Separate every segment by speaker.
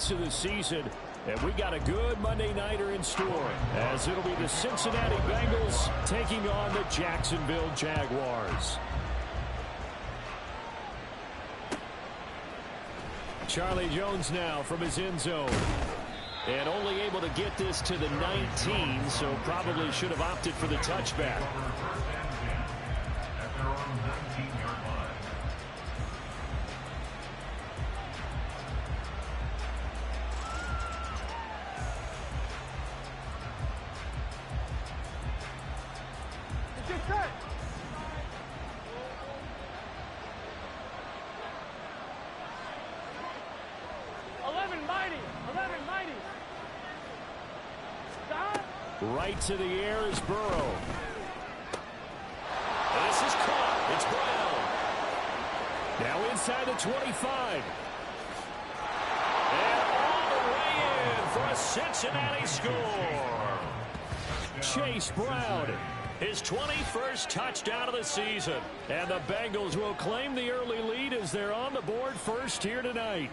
Speaker 1: of the season. And we got a good Monday nighter in store, as it'll be the Cincinnati Bengals taking on the Jacksonville Jaguars. Charlie Jones now from his end zone. And only able to get this to the 19, so probably should have opted for the touchback. Right to the air is Burrow. This is caught. It's Brown. Now inside the 25. And all the way in for a Cincinnati score. Chase Brown, his 21st touchdown of the season. And the Bengals will claim the early lead as they're on the board first here tonight.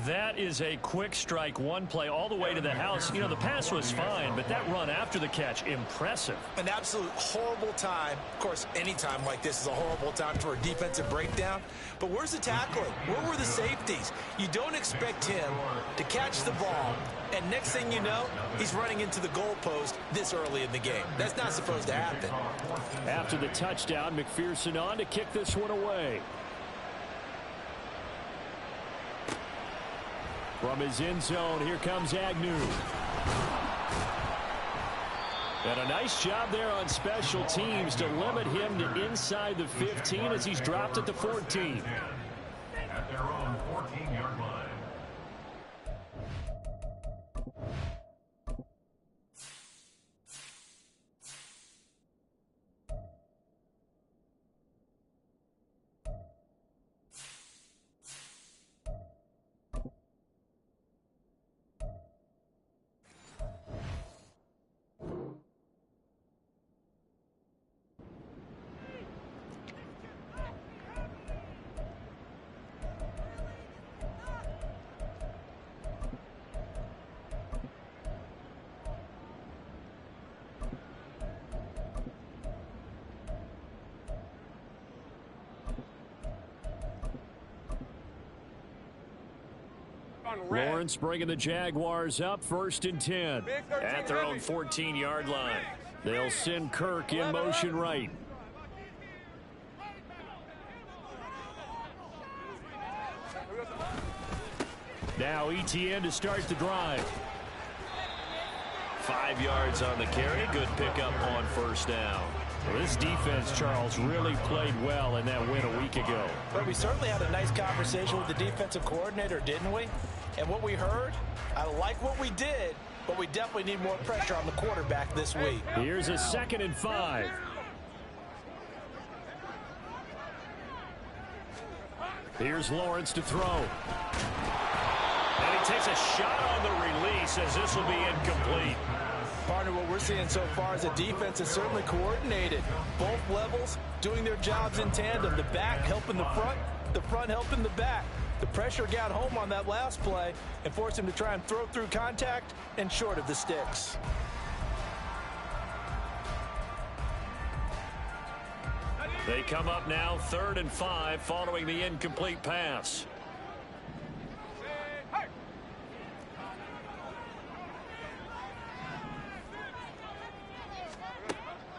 Speaker 1: That is a quick strike, one play all the way to the house. You know, the pass was fine, but that run after the catch, impressive.
Speaker 2: An absolute horrible time. Of course, any time like this is a horrible time for a defensive breakdown. But where's the tackling? Where were the safeties? You don't expect him to catch the ball, and next thing you know, he's running into the goalpost this early in the game. That's not supposed to happen.
Speaker 1: After the touchdown, McPherson on to kick this one away. From his end zone, here comes Agnew. And a nice job there on special teams to limit him to inside the 15 as he's dropped at the 14.
Speaker 3: At their own 14-yard line.
Speaker 1: Lawrence bringing the Jaguars up 1st and 10. At their own 14-yard line. They'll send Kirk in motion right. Now Etienne to start the drive. 5 yards on the carry. Good pickup on first down. Well, this defense, Charles, really played well in that win a week ago.
Speaker 2: But we certainly had a nice conversation with the defensive coordinator, didn't we? And what we heard, I like what we did, but we definitely need more pressure on the quarterback this week.
Speaker 1: Here's a 2nd and 5. Here's Lawrence to throw. And he takes a shot on the release as this will be incomplete.
Speaker 2: Partner, what we're seeing so far is the defense is certainly coordinated. Both levels doing their jobs in tandem. The back helping the front helping the back. The pressure got home on that last play and forced him to try and throw through contact and short of the sticks.
Speaker 1: They come up now 3rd and 5 following the incomplete pass.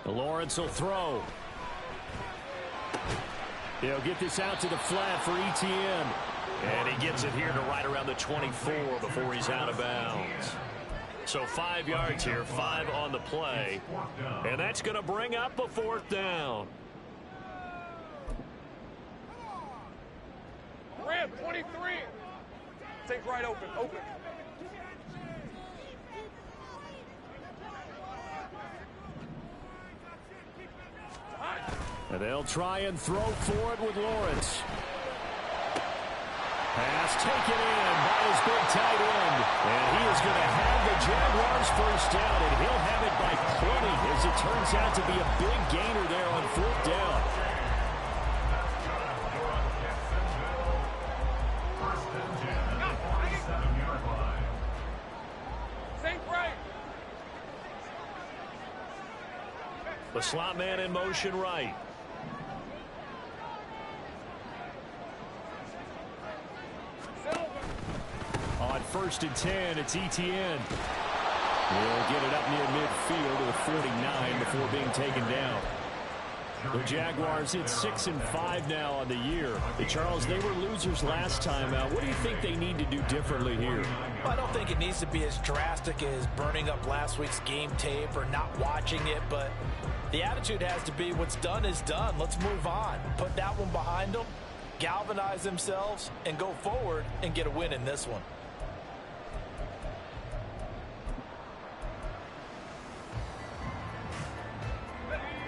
Speaker 1: Lawrence will throw. He'll get this out to the flat for Etienne. And he gets it here to right around the 24 before he's out of bounds. So 5 yards here, 5 on the play. And that's going to bring up a 4th down.
Speaker 4: Ram, 23. Take right open.
Speaker 1: And they'll try and throw for it with Lawrence. Pass taken in by his big tight end. And he is going to have the Jaguars first down, and he'll have it by plenty as it turns out to be a big gainer there on 4th down. The slot man in motion right. On 1st and 10, it's Etienne. He'll get it up near midfield to the 49 before being taken down. The Jaguars hit 6-5 now on the year. Charles, they were losers last time out. What do you think they need to do differently here?
Speaker 2: Well, I don't think it needs to be as drastic as burning up last week's game tape or not watching it, but the attitude has to be what's done is done. Let's move on. Put that one behind them, galvanize themselves, and go forward and get a win in this one.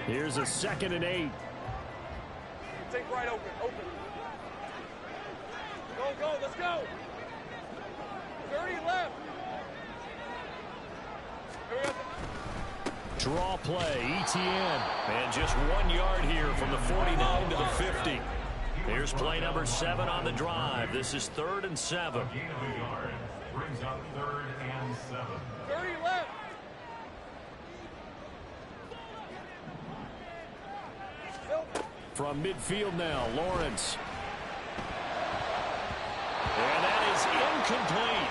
Speaker 1: Here's a 2nd and 8.
Speaker 4: Take right open. Go, let's go. 30 left.
Speaker 1: Draw play, Etienne. And just 1 yard here from the 49 to the 50. Here's play number 7 on the drive. This is 3rd and 7.
Speaker 3: Gain of a yard brings up 3rd and 7.
Speaker 4: 30 left.
Speaker 1: From midfield now, Lawrence. And that is incomplete.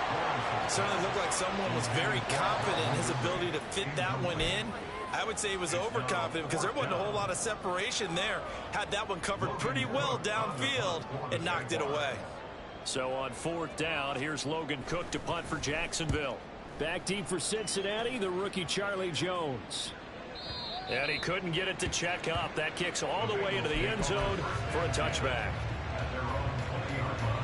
Speaker 2: Certainly looked like someone was very confident in his ability to fit that one in. I would say he was overconfident because there wasn't a whole lot of separation there. Had that one covered pretty well downfield and knocked it away.
Speaker 1: So on 4th down, here's Logan Cook to punt for Jacksonville. Back deep for Cincinnati, the rookie Charlie Jones. And he couldn't get it to check up. That kicks all the way into the end zone for a touchback.
Speaker 3: At their own 20-yard line.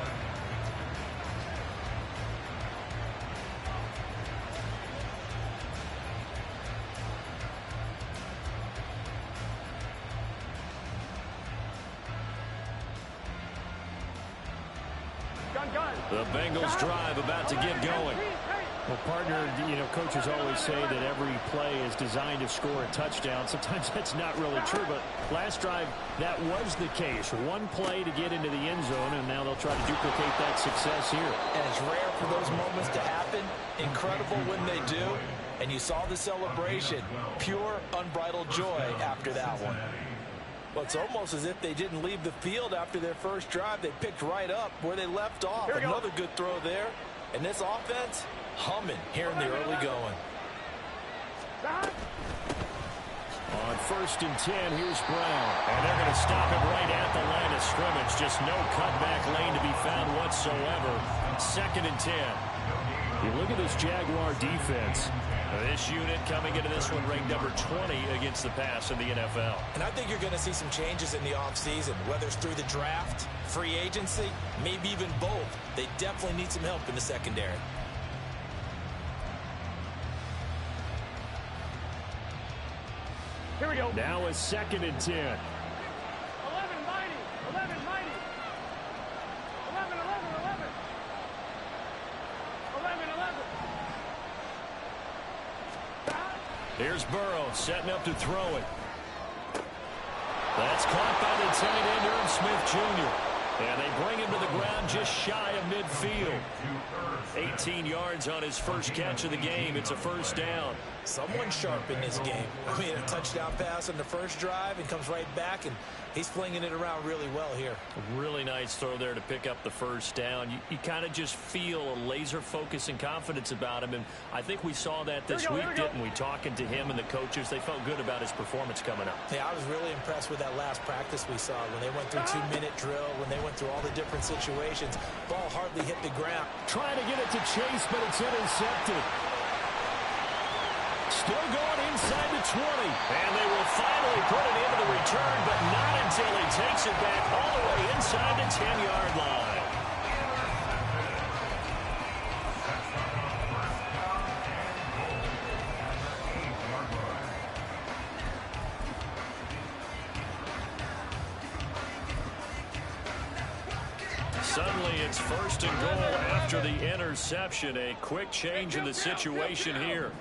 Speaker 4: Gun.
Speaker 1: The Bengals drive about to get going.
Speaker 5: Well, partner, coaches always say that every play is designed to score a touchdown. Sometimes that's not really true, but last drive, that was the case. One play to get into the end zone, and now they'll try to duplicate that success here.
Speaker 2: And it's rare for those moments to happen. Incredible when they do. And you saw the celebration. Pure, unbridled joy after that one. Well, it's almost as if they didn't leave the field after their first drive. They picked right up where they left off. Another good throw there. And this offense, humming here in the early going.
Speaker 1: On 1st and 10, here's Brown. And they're going to stop it right at the line of scrimmage. Just no cutback lane to be found whatsoever. 2nd and 10. You look at this Jaguar defense. This unit coming into this one ranked number 20 against the pass in the NFL.
Speaker 2: And I think you're going to see some changes in the offseason, whether it's through the draft, free agency, maybe even both. They definitely need some help in the secondary.
Speaker 4: Here we go.
Speaker 1: Now a 2nd and 10.
Speaker 4: 11 mighty. 11 mighty. 11. 11.
Speaker 1: Here's Burrow setting up to throw it. That's caught by the tight end, Irv Smith Jr. And they bring him to the ground just shy of midfield. 18 yards on his first catch of the game. It's a 1st down.
Speaker 2: Someone sharp in this game. I mean, a touchdown pass on the first drive and comes right back, and he's flinging it around really well here.
Speaker 1: A really nice throw there to pick up the 1st down. You kind of just feel a laser focus and confidence about him, and I think we saw that this week, didn't we? Talking to him and the coaches, they felt good about his performance coming up.
Speaker 2: Yeah, I was really impressed with that last practice we saw when they went through 2-minute drill, when they went through all the different situations. Ball hardly hit the ground.
Speaker 1: Trying to get it to Chase, but it's intercepted. Still going inside the 20. And they will finally put it into the return, but not until he takes it back all the way inside the 10-yard line. Suddenly it's 1st and goal after the interception. A quick change in the situation here.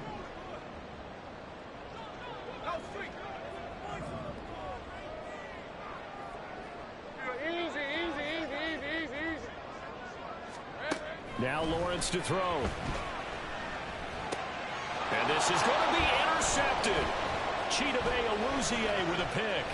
Speaker 1: Now Lawrence to throw. And this is going to be intercepted. Chidobe with a pick.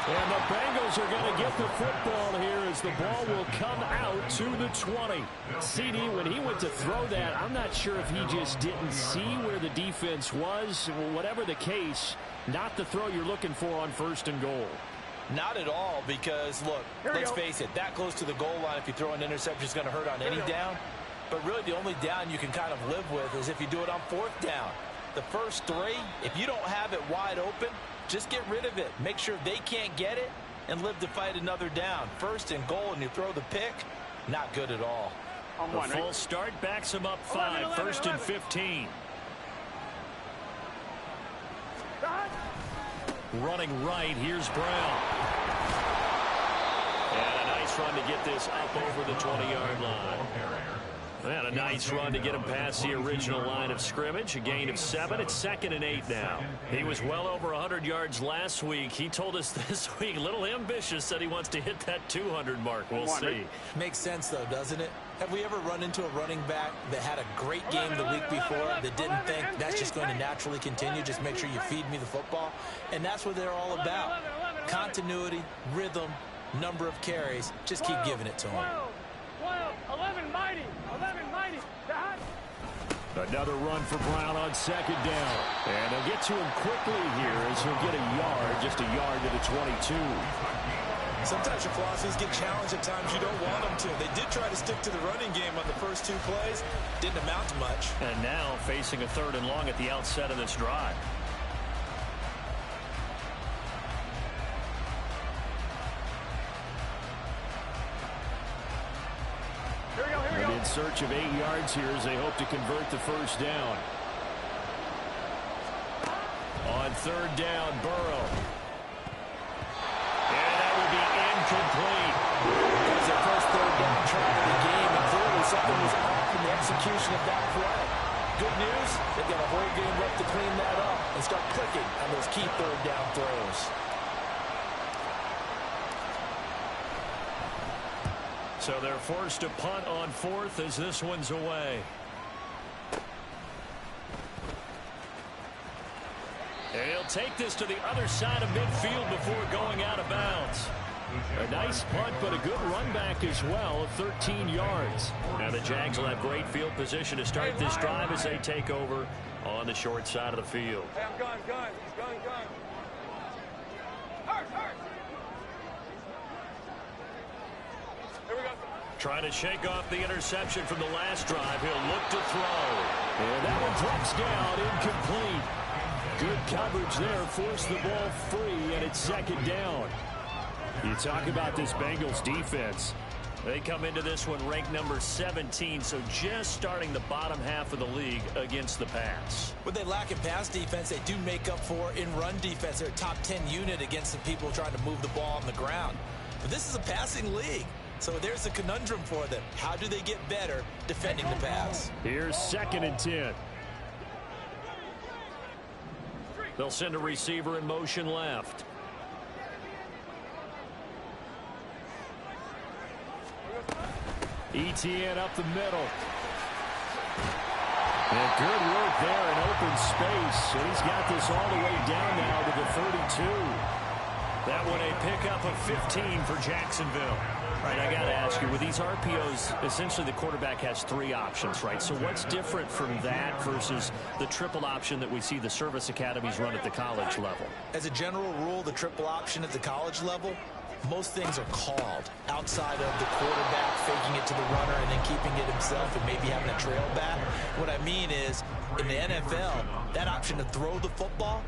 Speaker 5: And the Bengals are going to get the football here as the ball will come out to the 20. CD, when he went to throw that, I'm not sure if he just didn't see where the defense was. Whatever the case, not the throw you're looking for on 1st and goal.
Speaker 2: Not at all, because, look, let's face it, that close to the goal line, if you throw an interception, is going to hurt on any down. But really, the only down you can kind of live with is if you do it on 4th down. The first 3, if you don't have it wide open, just get rid of it. Make sure they can't get it and live to fight another down. 1st and goal, and you throw the pick, not good at all.
Speaker 1: The full start backs him up 5, 1st and 15. Running right, here's Brown. And a nice run to get this up over the 20-yard line. And a nice run to get him past the original line of scrimmage. A gain of 7. It's 2nd and 8 now. He was well over 100 yards last week. He told us this week, a little ambitious, said he wants to hit that 200 mark. We'll see.
Speaker 2: Makes sense, though, doesn't it? Have we ever run into a running back that had a great game the week before that didn't think that's just going to naturally continue? Just make sure you feed me the football. And that's what they're all about. Continuity, rhythm, number of carries. Just keep giving it to him.
Speaker 4: 11 mighty.
Speaker 5: Another run for Brown on 2nd down. And they'll get to him quickly here as he'll get a yard, just a yard to the 22.
Speaker 2: Sometimes your philosophies get challenged at times you don't want them to. They did try to stick to the running game on the first 2 plays. Didn't amount to much.
Speaker 1: And now facing a 3rd and long at the outset of this drive.
Speaker 5: And in search of 8 yards here as they hope to convert the 1st down. On 3rd down, Burrow. And that will be incomplete.
Speaker 2: It was their first 3rd down try of the game, and clearly something was off in the execution of that play. Good news, they've got a whole game left to clean that up and start clicking on those key 3rd down throws.
Speaker 1: So they're forced to punt on 4th as this one's away. And he'll take this to the other side of midfield before going out of bounds. A nice punt, but a good run back as well of 13 yards. Now the Jags will have great field position to start this drive as they take over on the short side of the field.
Speaker 4: Hey, I'm gun. He's gun. Hurt. Here we go.
Speaker 1: Trying to shake off the interception from the last drive. He'll look to throw.
Speaker 5: And that one drops down, incomplete. Good coverage there, forced the ball free, and it's 2nd down. You talk about this Bengals defense.
Speaker 1: They come into this one ranked number 17, so just starting the bottom half of the league against the pass.
Speaker 2: What they lack in pass defense, they do make up for in run defense. They're a top 10 unit against the people trying to move the ball on the ground. But this is a passing league. So there's a conundrum for them. How do they get better defending the pass?
Speaker 5: Here's 2nd and 10.
Speaker 1: They'll send a receiver in motion left.
Speaker 5: ETN up the middle. And good work there in open space. And he's got this all the way down now to the 32.
Speaker 1: That one a pickup of 15 for Jacksonville. Right, I got to ask you, with these RPOs, essentially the quarterback has 3 options, right? So what's different from that versus the triple option that we see the service academies run at the college level?
Speaker 2: As a general rule, the triple option at the college level, most things are called outside of the quarterback faking it to the runner and then keeping it himself and maybe having a trail back. What I mean is, in the NFL, that option to throw the football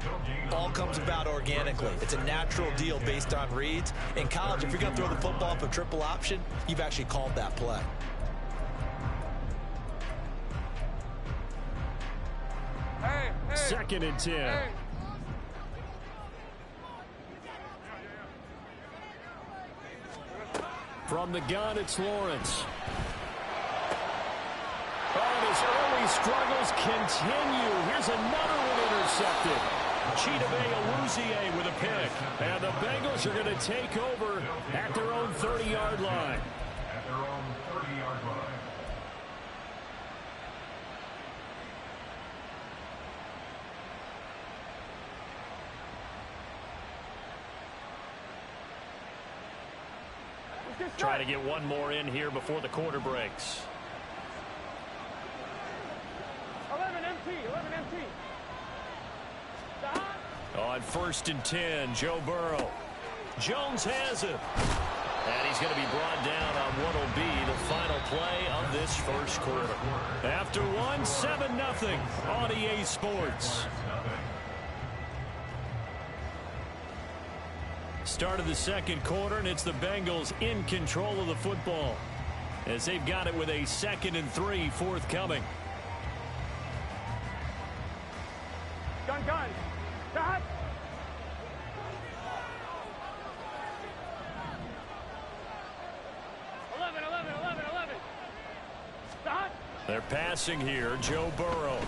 Speaker 2: all comes about organically. It's a natural deal based on reads. In college, if you're going to throw the football for triple option, you've actually called that play.
Speaker 4: Hey.
Speaker 5: 2nd and 10.
Speaker 4: Hey.
Speaker 5: From the gun, it's Lawrence. Oh, his early struggles continue. Here's another one intercepted.
Speaker 1: Chidobe with a pick.
Speaker 5: And the Bengals are going to take over at their own 30-yard line.
Speaker 3: At their own 30-yard line.
Speaker 1: Try to get one more in here before the quarter breaks.
Speaker 4: 11 empty.
Speaker 1: On 1st and 10, Joe Burrow. Jones has it. And he's going to be brought down on what will be the final play of this first quarter. After one, 7-0 on EA Sports. Start of the second quarter, and it's the Bengals in control of the football as they've got it with a 2nd and 3 forthcoming.
Speaker 4: Gun. Stop. Stop.
Speaker 1: They're passing here. Joe Burrow.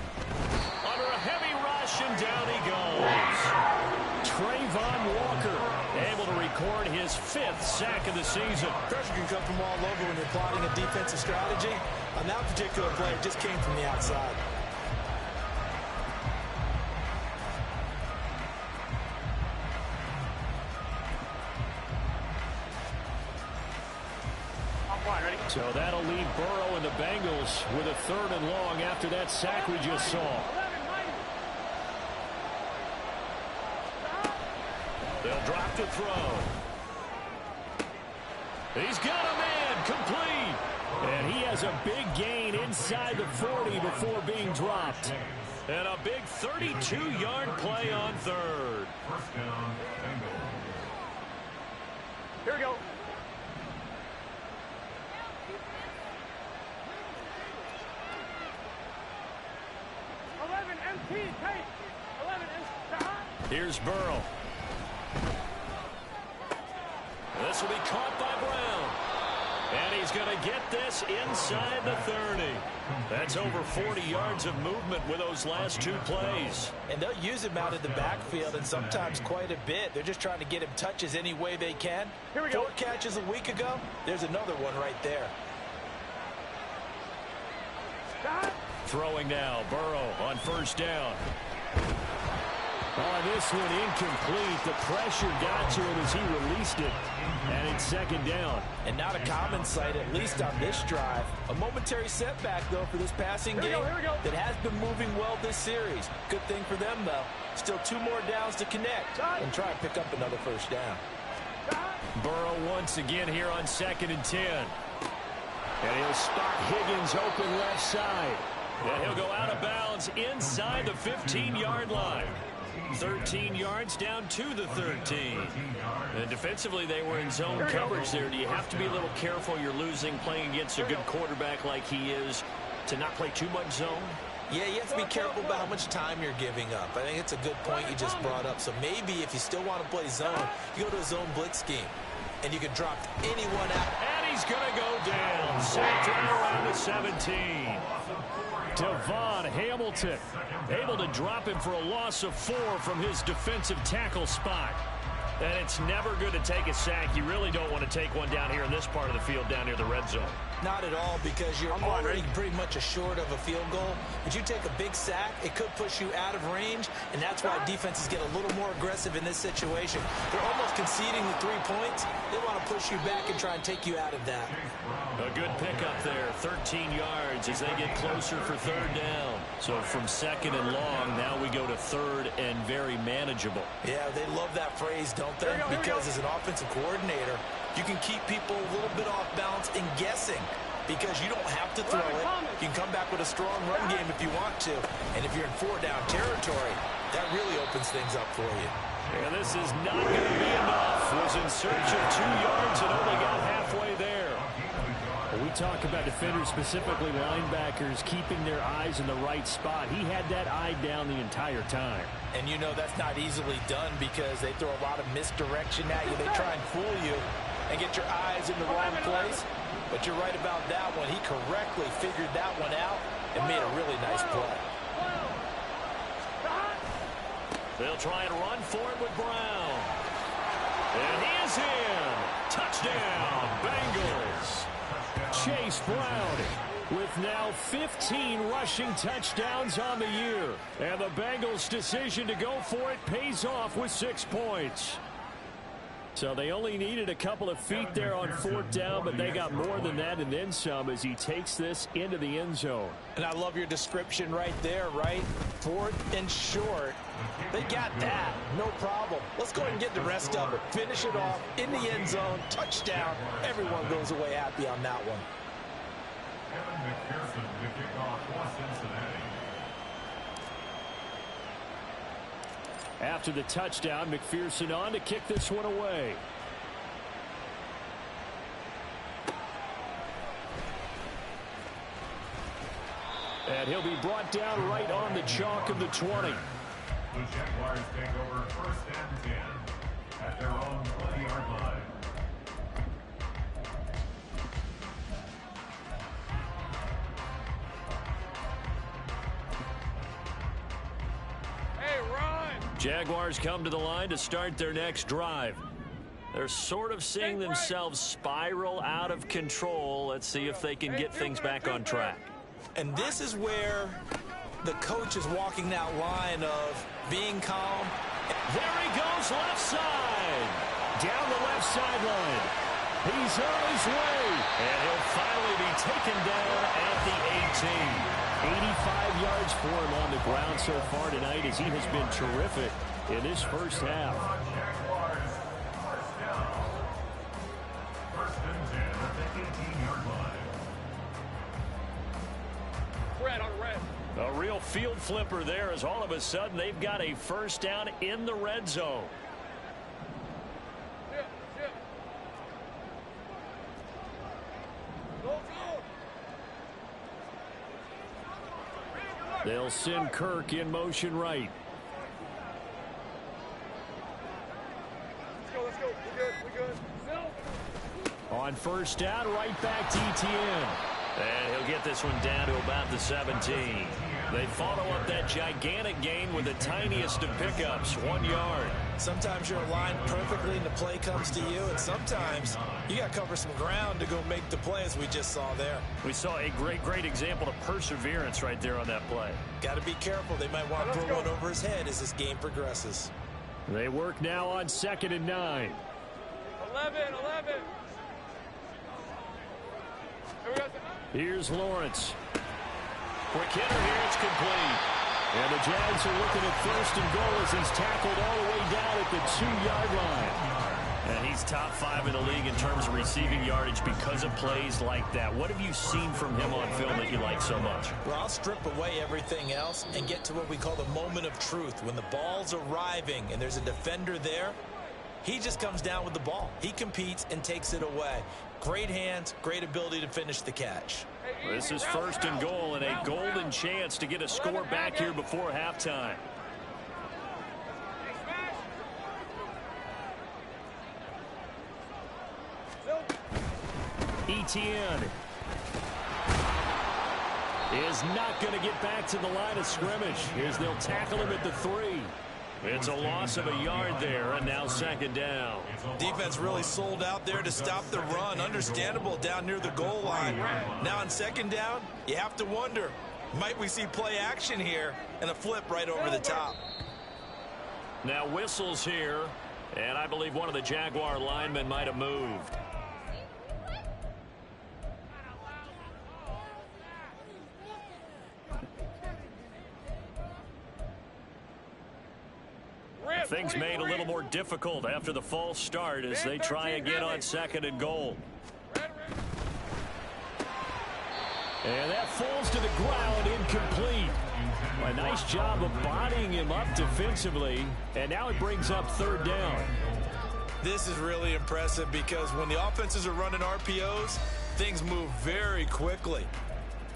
Speaker 1: Under a heavy rush, and down he goes. Trayvon Walker able to record his 5th sack of the season.
Speaker 2: Pressure can come from all over when you're plotting a defensive strategy. On that particular play, it just came from the outside.
Speaker 5: So that'll leave Burrow and the Bengals with a 3rd and long after that sack we just saw.
Speaker 1: They'll drop to throw. He's got a man complete.
Speaker 5: And he has a big gain inside the 40 before being dropped.
Speaker 1: And a big 32-yard play on 3rd.
Speaker 3: First down, Bengals.
Speaker 4: Here we go.
Speaker 1: Here's Burrow. This will be caught by Brown. And he's going to get this inside the 30. That's over 40 yards of movement with those last 2 plays.
Speaker 2: And they'll use him out in the backfield, and sometimes quite a bit. They're just trying to get him touches any way they can.
Speaker 4: Here we go.
Speaker 2: 4 catches a week ago. There's another one right there.
Speaker 4: Stop.
Speaker 1: Throwing now. Burrow on 1st down.
Speaker 5: Oh, this one incomplete. The pressure got to him as he released it. And it's 2nd down.
Speaker 2: And not a common sight, at least on this drive. A momentary setback, though, for this passing game that has been moving well this series. Good thing for them, though. Still 2 more downs to connect and try and pick up another 1st down.
Speaker 1: Burrow once again here on 2nd and 10.
Speaker 5: And he'll spot Higgins open left side.
Speaker 1: And he'll go out of bounds inside the 15-yard line. 13 yards down to the 13. And defensively, they were in zone coverage there. Do you have to be a little careful? You're losing, playing against a good quarterback like he is, to not play too much zone?
Speaker 2: Yeah, you have to be careful about how much time you're giving up. I think it's a good point you just brought up. So maybe if you still want to play zone, you go to a zone blitz scheme, and you can drop anyone out.
Speaker 1: And he's going to go down. Sacked right around the 17.
Speaker 5: Devon Hamilton able to him for a loss of 4 from his defensive tackle spot.
Speaker 1: And it's never good to take a sack. You really don't want to take one down here in this part of the field, down near the red zone.
Speaker 2: Not at all, because you're already pretty much assured of a field goal. But you take a big sack, it could push you out of range, and that's why defenses get a little more aggressive in this situation. They're almost conceding the 3 points. They want to push you back and try and take you out of that.
Speaker 1: A good pickup there, 13 yards as they get closer for 3rd down. So from 2nd and long, now we go to 3rd and very manageable.
Speaker 2: Yeah, they love that phrase, don't they? Because as an offensive coordinator, you can keep people a little bit off balance and guessing, because you don't have to throw it. You can come back with a strong run game if you want to. And if you're in 4-down territory, that really opens things up for you.
Speaker 1: And this is not going to be enough. Was in search of 2 yards and only got halfway there.
Speaker 5: Well, we talk about defenders, specifically linebackers, keeping their eyes in the right spot. He had that eye down the entire time.
Speaker 2: And you know that's not easily done, because they throw a lot of misdirection at you. They try and fool you and get your eyes in the wrong place. But you're right about that one. He correctly figured that one out and made a really nice play.
Speaker 1: They'll try and run for it with Brown. And he is in. Touchdown, Bengals.
Speaker 5: Chase Brown with now 15 rushing touchdowns on the year. And the Bengals' decision to go for it pays off with 6 points. So they only needed a couple of feet there on 4th down, but they got more than that and then some as he takes this into the end zone.
Speaker 2: And I love your description right there, right? 4th and short. They got that. No problem. Let's go ahead and get the rest of it. Finish it off in the end zone. Touchdown. Everyone goes away happy on that one.
Speaker 3: Kevin McPherson to kick off for Cincinnati.
Speaker 5: After the touchdown, McPherson on to kick this one away. And he'll be brought down right on the chalk of the 20.
Speaker 3: The Jaguars take over 1st and 10 at their own 20-yard line.
Speaker 1: Jaguars come to the line to start their next drive. They're sort of seeing themselves spiral out of control. Let's see if they can get things back on track.
Speaker 2: And this is where the coach is walking that line of being calm.
Speaker 5: There he goes, left side. Down the left sideline. He's on his way.
Speaker 1: And he'll finally be taken down at the 18.
Speaker 5: 85 yards for him on the ground so far tonight as he has been terrific in this first half.
Speaker 3: Jaguars, 1st down. 1st and 10 at the 18-yard line.
Speaker 4: Red on red.
Speaker 1: A real field flipper there as all of a sudden they've got a 1st down in the red zone.
Speaker 5: They'll send Kirk in motion right.
Speaker 4: Let's go. We're good.
Speaker 5: On 1st down, right back to ETN.
Speaker 1: And he'll get this one down to about the 17. They follow up that gigantic gain with the tiniest of pickups, 1 yard.
Speaker 2: Sometimes you're aligned perfectly and the play comes to you, and sometimes you got to cover some ground to go make the play, as we just saw there.
Speaker 1: We saw a great example of perseverance right there on that play.
Speaker 2: Got to be careful. They might want to throw one over his head as this game progresses.
Speaker 5: They work now on 2nd and 9.
Speaker 4: 11.
Speaker 5: Here's Lawrence.
Speaker 1: Quick hitter here, it's complete.
Speaker 5: And the Jags are looking at 1st and goal as he's tackled all the way down at the 2-yard line.
Speaker 1: And he's top 5 in the league in terms of receiving yardage because of plays like that. What have you seen from him on film that you like so much?
Speaker 2: Well, I'll strip away everything else and get to what we call the moment of truth. When the ball's arriving and there's a defender there, he just comes down with the ball. He competes and takes it away. Great hands, great ability to finish the catch.
Speaker 1: This is 1st and goal and a golden chance to get a score back here before halftime.
Speaker 5: ETN is not going to get back to the line of scrimmage as they'll tackle him at the 3.
Speaker 1: It's a loss of a yard there, and now 2nd down.
Speaker 2: Defense really sold out there to stop the run. Understandable down near the goal line. Now on 2nd down, you have to wonder, might we see play action here and a flip right over the top?
Speaker 1: Now whistles here, and I believe one of the Jaguar linemen might have moved. Things made a little more difficult after the false start as they try again on 2nd and goal.
Speaker 5: And that falls to the ground, incomplete. A nice job of bodying him up defensively, and now it brings up 3rd down.
Speaker 2: This is really impressive because when the offenses are running RPOs, things move very quickly.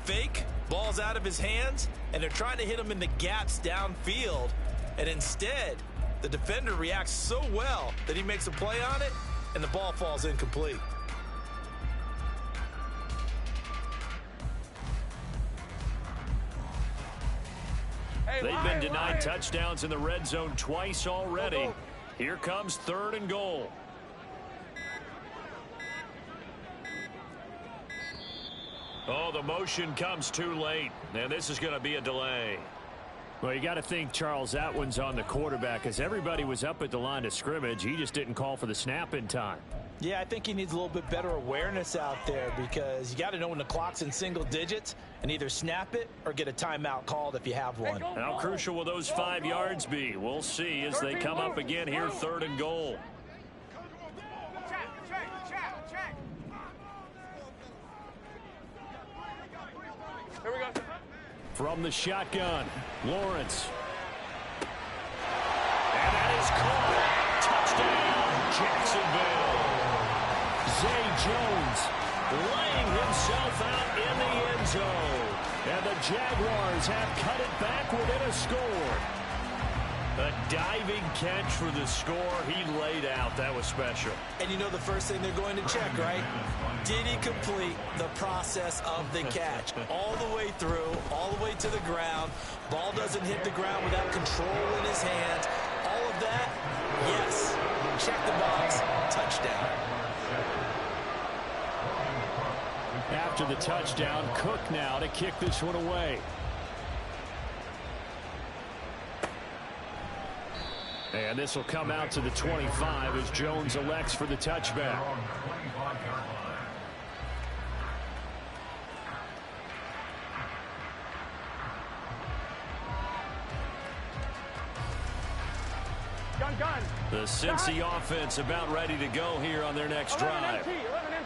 Speaker 2: Fake, ball's out of his hands, and they're trying to hit him in the gaps downfield, and instead, the defender reacts so well that he makes a play on it, and the ball falls incomplete.
Speaker 1: They've been denied touchdowns in the red zone twice already. Here comes 3rd and goal. Oh, the motion comes too late, and this is going to be a delay.
Speaker 5: Well, you got to think, Charles, that one's on the quarterback as everybody was up at the line of scrimmage. He just didn't call for the snap in time.
Speaker 2: Yeah, I think he needs a little bit better awareness out there because you got to know when the clock's in single digits and either snap it or get a timeout called if you have one.
Speaker 1: How crucial will those 5 yards be? We'll see as they come up again here, 3rd and goal.
Speaker 4: Here we go.
Speaker 5: From the shotgun, Lawrence.
Speaker 1: And that is caught. Touchdown, Jacksonville.
Speaker 5: Zay Jones laying himself out in the end zone. And the Jaguars have cut it back within a score.
Speaker 1: A diving catch for the score. He laid out. That was special.
Speaker 2: And you know the first thing they're going to check, right? Did he complete the process of the catch? All the way through, all the way to the ground. Ball doesn't hit the ground without control in his hands. All of that, yes. Check the box, touchdown.
Speaker 5: After the touchdown, Cook now to kick this one away. And this will come out to the 25 as Jones elects for the touchback.
Speaker 1: The Cincy offense about ready to go here on their next drive.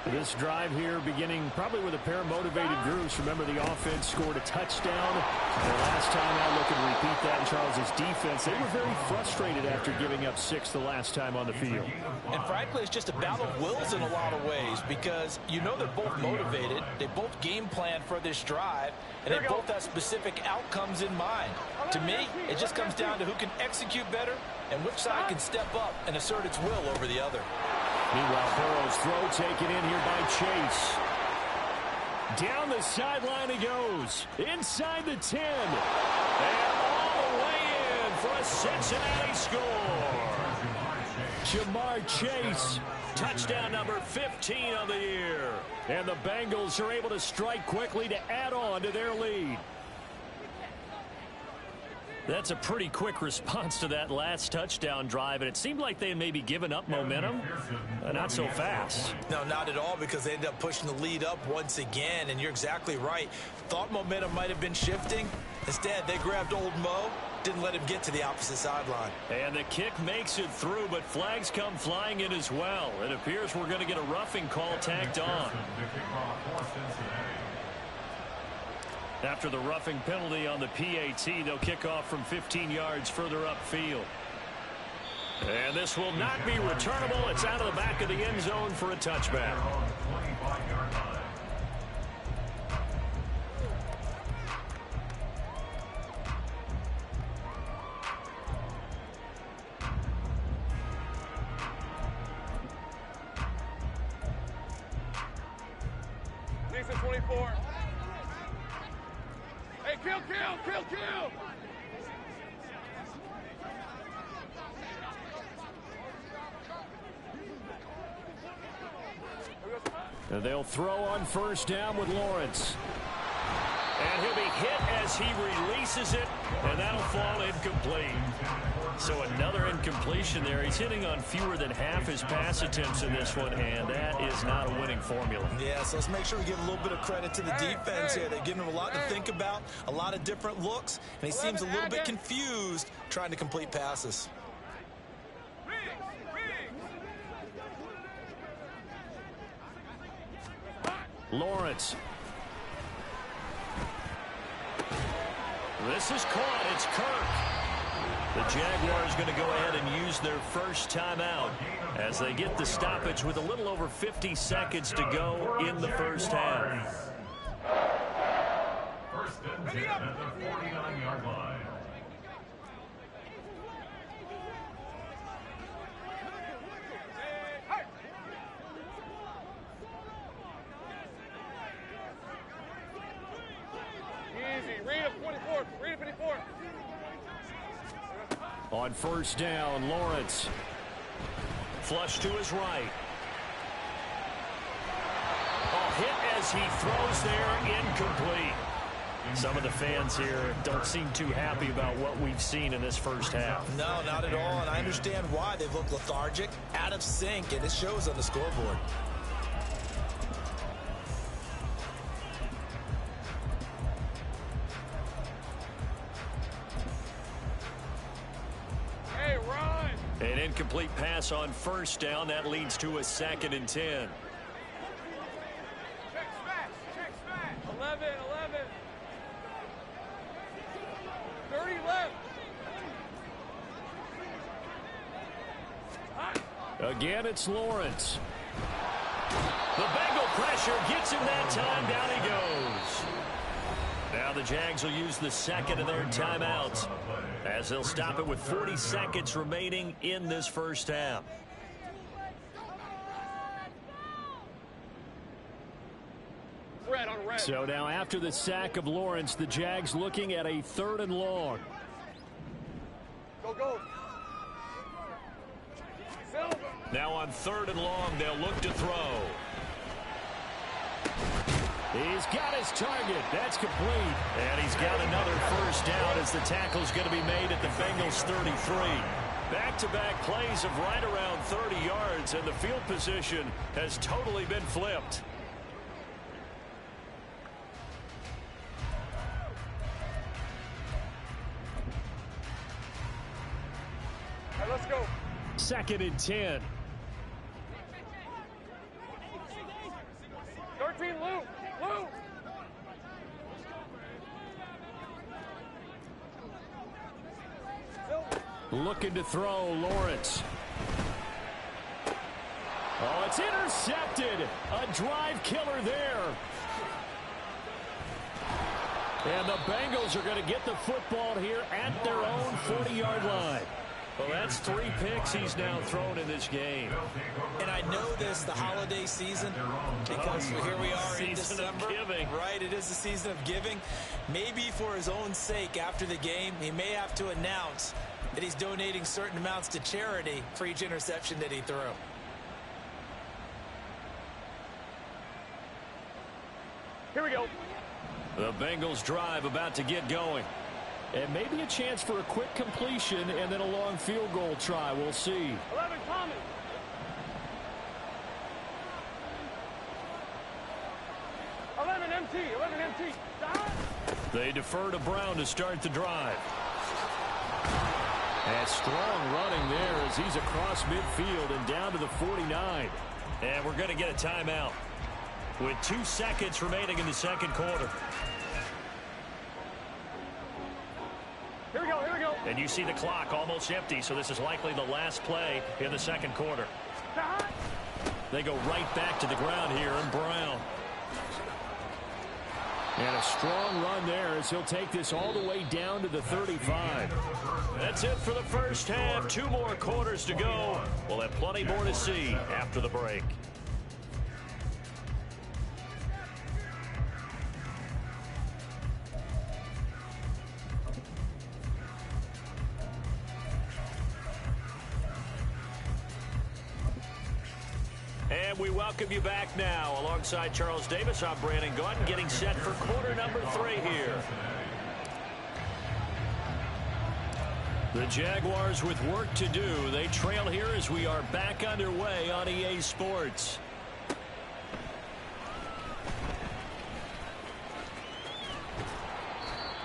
Speaker 5: This drive here beginning probably with a pair of motivated groups. Remember, the offense scored a touchdown. The last time I look and repeat that in Charles's defense, they were very frustrated after giving up 6 the last time on the field.
Speaker 2: And frankly, it's just a battle of wills in a lot of ways because you know they're both motivated. They both game plan for this drive, and they both have specific outcomes in mind. To me, it just comes down to who can execute better and which side can step up and assert its will over the other.
Speaker 5: Meanwhile, Burrow's throw taken in here by Chase. Down the sideline he goes. Inside the 10.
Speaker 1: And all the way in for a Cincinnati score.
Speaker 5: Jamar Chase.
Speaker 1: Touchdown number 15 of the year.
Speaker 5: And the Bengals are able to strike quickly to add on to their lead.
Speaker 1: That's a pretty quick response to that last touchdown drive, and it seemed like they had maybe given up momentum. Not so fast.
Speaker 2: No, not at all, because they ended up pushing the lead up once again, and you're exactly right. Thought momentum might have been shifting. Instead, they grabbed old Mo, didn't let him get to the opposite sideline.
Speaker 1: And the kick makes it through, but flags come flying in as well. It appears we're going to get a roughing call tacked on. After the roughing penalty on the PAT, they'll kick off from 15 yards further upfield. And this will not be returnable. It's out of the back of the end zone for a touchback.
Speaker 4: Needs a 24. Hey, kill!
Speaker 5: And they'll throw on first down with Lawrence.
Speaker 1: And he'll be hit as he releases it, and that'll fall incomplete. So another incompletion there. He's hitting on fewer than half his pass attempts in this one, and that is not a winning formula.
Speaker 2: Yeah, so let's make sure we give a little bit of credit to the defense here. They're giving him a lot to think about, a lot of different looks, and he seems a little bit confused trying to complete passes.
Speaker 5: Lawrence.
Speaker 1: This is caught. It's Kirk. The Jaguars going to go ahead and use their first timeout as they get the stoppage with a little over 50 seconds to go in the first half.
Speaker 3: First and 10 at the 49-yard line.
Speaker 5: On first down, Lawrence.
Speaker 1: Flush to his right. A hit as he throws there, incomplete.
Speaker 5: Some of the fans here don't seem too happy about what we've seen in this first half.
Speaker 2: No, not at all, and I understand why. They look lethargic, out of sync, and it shows on the scoreboard.
Speaker 4: Hey, run!
Speaker 1: An incomplete pass on first down. That leads to a 2nd and 10.
Speaker 4: Check smash! 11. 30 left.
Speaker 5: Again, it's Lawrence.
Speaker 1: The Bengal pressure gets him that time. Down he goes. Now the Jags will use the second of their timeouts as they'll stop it with 40 seconds remaining in this first half.
Speaker 4: Red on red.
Speaker 5: So now after the sack of Lawrence, the Jags looking at a 3rd and long.
Speaker 4: Go. Silver.
Speaker 1: Now on 3rd and long, they'll look to throw.
Speaker 5: He's got his target. That's complete.
Speaker 1: And he's got another first down as the tackle's going to be made at the Bengals 33. Back-to-back plays of right around 30 yards, and the field position has totally been flipped.
Speaker 4: All right, let's go.
Speaker 5: 2nd and 10.
Speaker 4: 13, Lou.
Speaker 5: Looking to throw, Lawrence. Oh, it's intercepted. A drive killer there. And the Bengals are going to get the football here at their own 40-yard line.
Speaker 1: Well, that's 3 picks he's now thrown in this game.
Speaker 2: And I know this, the holiday season, because here we are in
Speaker 1: Season of
Speaker 2: December.
Speaker 1: giving.
Speaker 2: Right, it is the season of giving. Maybe for his own sake after the game, he may have to announce that he's donating certain amounts to charity for each interception that he threw.
Speaker 4: Here we go.
Speaker 1: The Bengals drive about to get going.
Speaker 5: And maybe a chance for a quick completion and then a long field goal try. We'll see.
Speaker 4: 11 coming. 11 MT. Stop.
Speaker 1: They defer to Brown to start the drive.
Speaker 5: And strong running there as he's across midfield and down to the 49.
Speaker 1: And we're going to get a timeout with 2 seconds remaining in the second quarter.
Speaker 4: Here we go.
Speaker 1: And you see the clock almost empty, so this is likely the last play in the second quarter.
Speaker 4: Stop.
Speaker 1: They go right back to the ground here, and Brown.
Speaker 5: And a strong run there as he'll take this all the way down to the 35.
Speaker 1: That's it for the first half. 2 more quarters to go. We'll have plenty more to see after the break. And we welcome you back now. Alongside Charles Davis, I'm Brandon Gaunt, getting set for quarter number 3 here. The Jaguars with work to do. They trail here as we are back underway on EA Sports.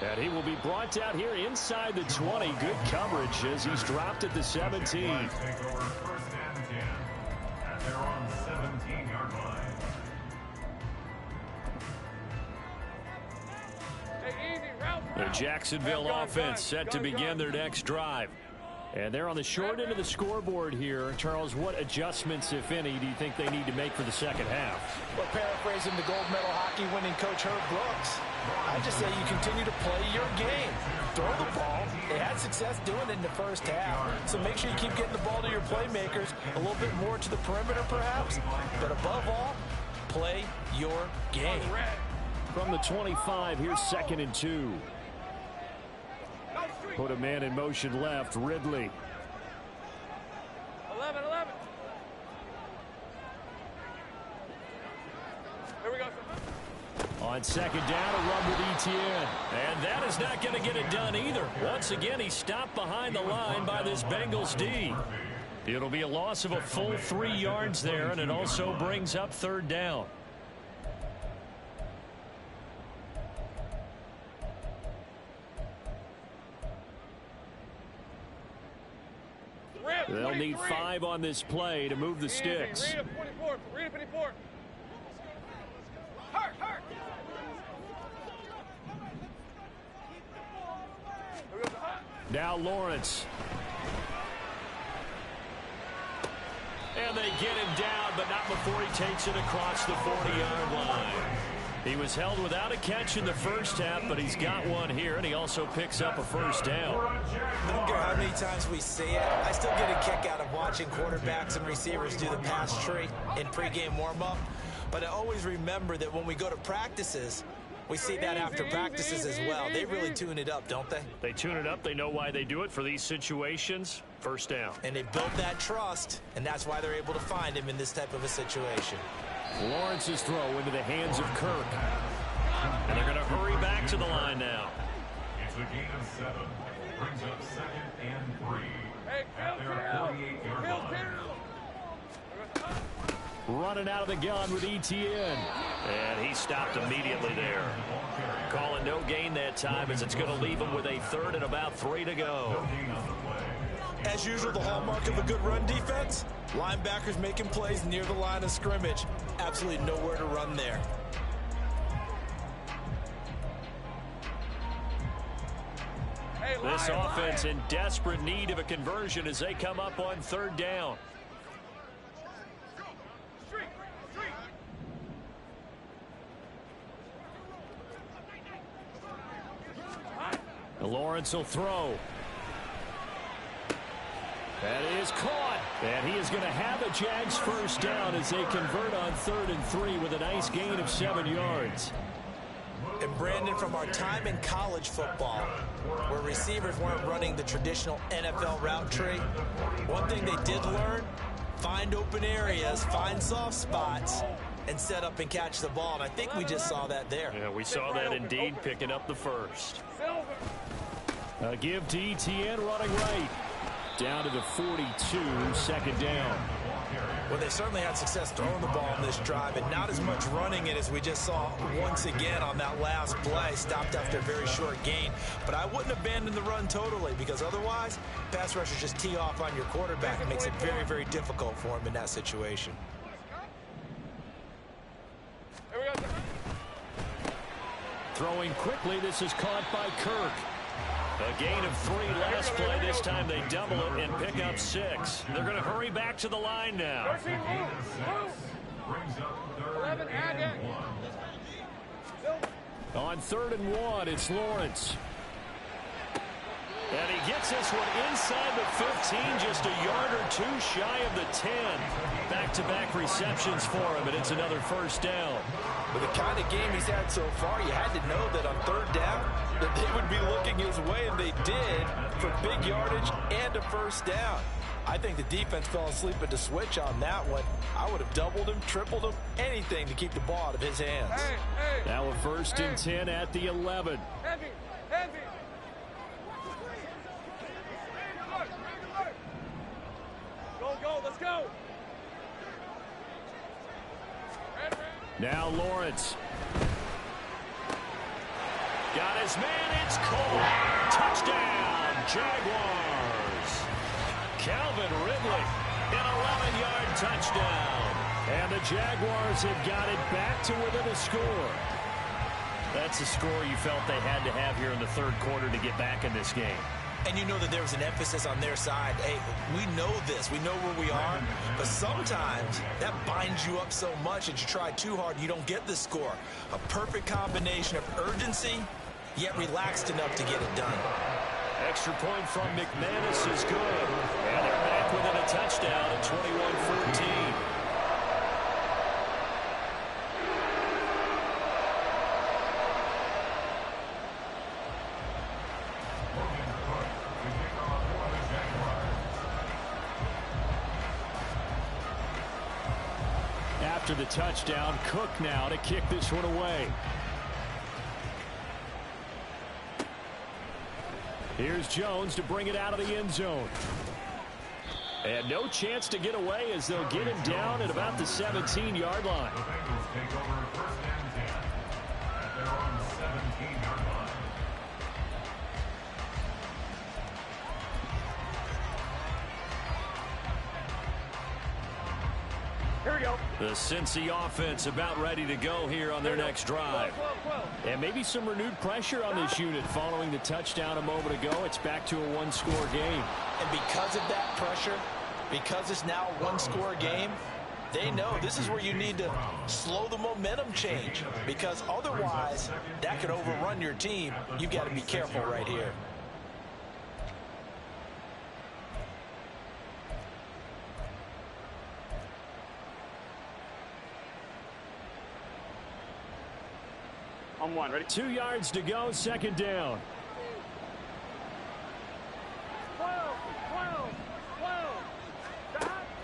Speaker 5: And he will be brought down here inside the 20. Good coverage as he's dropped at the 17.
Speaker 3: Take over 1st and 10 at their own 17-yard line.
Speaker 4: Hey, easy. Route.
Speaker 1: The Jacksonville offense set to begin their next drive.
Speaker 5: And they're on the short end of the scoreboard here. Charles, what adjustments, if any, do you think they need to make for the second half?
Speaker 2: Well, paraphrasing the gold medal hockey winning coach Herb Brooks, I just say you continue to play your game. Throw the ball. They had success doing it in the first half. So make sure you keep getting the ball to your playmakers, a little bit more to the perimeter perhaps. But above all, play your game.
Speaker 5: From the 25, here's 2nd and 2. Put a man in motion left, Ridley.
Speaker 4: 11. Here we go.
Speaker 5: On On second down, a run with Etienne.
Speaker 1: And that is not going to get it done either. Once again, he stopped behind the line by this Bengals D. It'll be a loss of a full 3 yards there, and it also brings up third down.
Speaker 5: They'll need 5 on this play to move the sticks. Now Lawrence.
Speaker 1: And they get him down, but not before he takes it across the 40-yard line. He was held without a catch in the first half, but he's got one here, and he also picks up a first down.
Speaker 2: I don't care how many times we see it. I still get a kick out of watching quarterbacks and receivers do the pass tree in pregame warm-up. But I always remember that when we go to practices, we see that after practices as well. They really tune it up, don't they?
Speaker 1: They tune it up. They know why they do it for these situations. First down.
Speaker 2: And they built that trust, and that's why they're able to find him in this type of a situation.
Speaker 5: Lawrence's throw into the hands of Kirk.
Speaker 1: And they're going to hurry back to the line now.
Speaker 3: It's a gain of 7. Brings up 2nd and 3. At their 48-yard line.
Speaker 5: Running out of the gun with Etienne.
Speaker 1: And he stopped immediately there. Calling no gain that time as it's going to leave him with a 3rd and about 3 to go.
Speaker 2: As usual, the hallmark of a good run defense, linebackers making plays near the line of scrimmage. Absolutely nowhere to run there.
Speaker 1: This offense in desperate need of a conversion as they come up on 3rd down.
Speaker 5: Lawrence will throw. That is caught. And he is going to have a Jags first down as they convert on 3rd and 3 with a nice gain of 7 yards.
Speaker 2: And Brandon, from our time in college football, where receivers weren't running the traditional NFL route tree, one thing they did learn, find open areas, find soft spots, and set up and catch the ball. And I think we just saw that there.
Speaker 1: Yeah, we saw that indeed, picking up the first.
Speaker 5: A give to Etienne running right. Down to the 42, 2nd down.
Speaker 2: Well, they certainly had success throwing the ball in this drive, and not as much running it as we just saw once again on that last play. Stopped after a very short gain. But I wouldn't abandon the run totally, because otherwise, pass rushers just tee off on your quarterback. It makes it very, very difficult for him in that situation.
Speaker 5: Throwing quickly, this is caught by Kirk.
Speaker 1: A gain of 3 last play. This time they double it and pick up 6. They're going to hurry back to the line now.
Speaker 5: On 3rd and 1, it's Lawrence.
Speaker 1: And he gets this one inside the 15, just a yard or 2 shy of the 10. Back-to-back receptions for him, and it's another first down.
Speaker 2: With the kind of game he's had so far, you had to know that on 3rd down, that they would be looking his way, and they did, for big yardage and a first down. I think the defense fell asleep at the switch on that one. I would have doubled him, tripled him, anything to keep the ball out of his hands.
Speaker 5: Now a 1st and 10 at the 11.
Speaker 4: Heavy. Go, let's go.
Speaker 5: Now Lawrence.
Speaker 1: Got his man, it's caught. Touchdown, Jaguars. Calvin Ridley, an 11-yard touchdown.
Speaker 5: And the Jaguars have got it back to within a score.
Speaker 1: That's a score you felt they had to have here in the 3rd quarter to get back in this game.
Speaker 2: And you know that there was an emphasis on their side. Hey, we know this. We know where we are. But sometimes that binds you up so much that you try too hard and you don't get the score. A perfect combination of urgency, yet relaxed enough to get it done.
Speaker 1: Extra point from McManus is good. And they're back within a touchdown at 21-14.
Speaker 5: After the touchdown, Cook now to kick this one away. Here's Jones to bring it out of the end zone. And no chance to get away as they'll get him down at about the 17-yard line.
Speaker 3: The Bengals take over first and 10 at their own 17-yard line.
Speaker 4: Here we go.
Speaker 1: The Cincy offense about ready to go here on their next drive.
Speaker 5: And maybe some renewed pressure on this unit following the touchdown a moment ago. It's back to a one-score game.
Speaker 2: And because of that pressure, because it's now a one-score game, they know this is where you need to slow the momentum change, because otherwise that could overrun your team. You've got to be careful right here.
Speaker 4: On one, ready?
Speaker 5: 2 yards to go, second down.
Speaker 4: 12.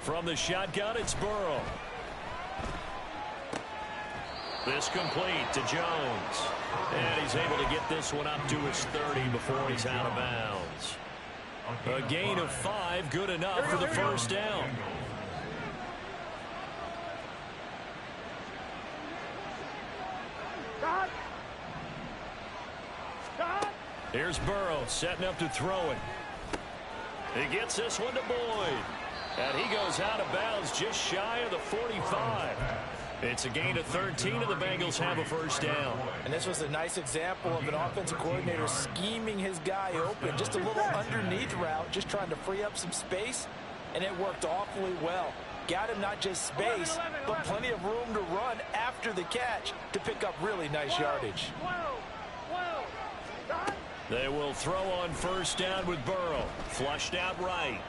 Speaker 1: From the shotgun, it's Burrow. This complete to Jones. And he's able to get this one up to his 30 before he's out of bounds. A gain of 5, good enough for the first down. Here's Burrow setting up to throw it. He gets this one to Boyd. And he goes out of bounds just shy of the 45. It's a gain of 13, and the Bengals have a first down.
Speaker 2: And this was a nice example of an offensive coordinator scheming his guy open. Just a little underneath route, just trying to free up some space, and it worked awfully well. Got him not just space, but plenty of room to run after the catch to pick up really nice yardage.
Speaker 1: They will throw on first down with Burrow. Flushed out right.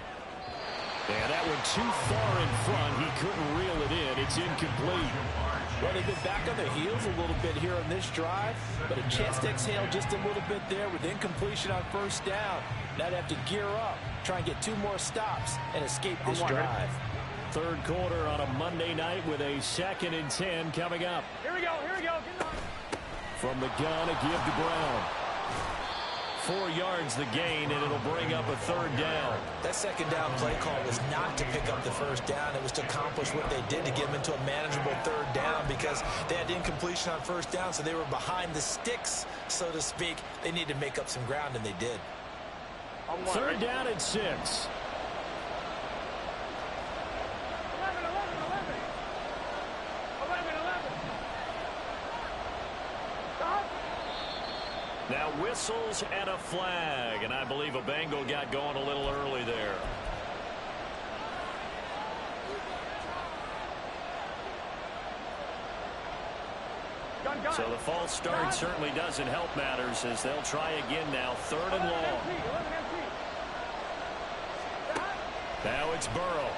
Speaker 1: And that one too far in front. He couldn't reel it in. It's incomplete.
Speaker 2: Well, they've been back on their heels a little bit here on this drive, but a chance to exhale just a little bit there with incompletion on first down. Now they have to gear up, try and get 2 more stops, and escape this drive.
Speaker 5: Third quarter on a Monday night with a 2nd and 10 coming up.
Speaker 4: Here we go. Get on.
Speaker 5: From the gun, a give to Brown.
Speaker 1: 4 yards the gain, and it'll bring up a third down.
Speaker 2: That second down play call was not to pick up the first down. It was to accomplish what they did, to get them into a manageable third down, because they had incompletion on first down, so they were behind the sticks, so to speak. They needed to make up some ground, and they did.
Speaker 5: Third down and 6.
Speaker 4: 11.
Speaker 1: Now whistles and a flag, and I believe a Bengal got going a little early there.
Speaker 4: Gun.
Speaker 1: So the false start certainly doesn't help matters, as they'll try again now. 3rd and long. Now it's Burrow.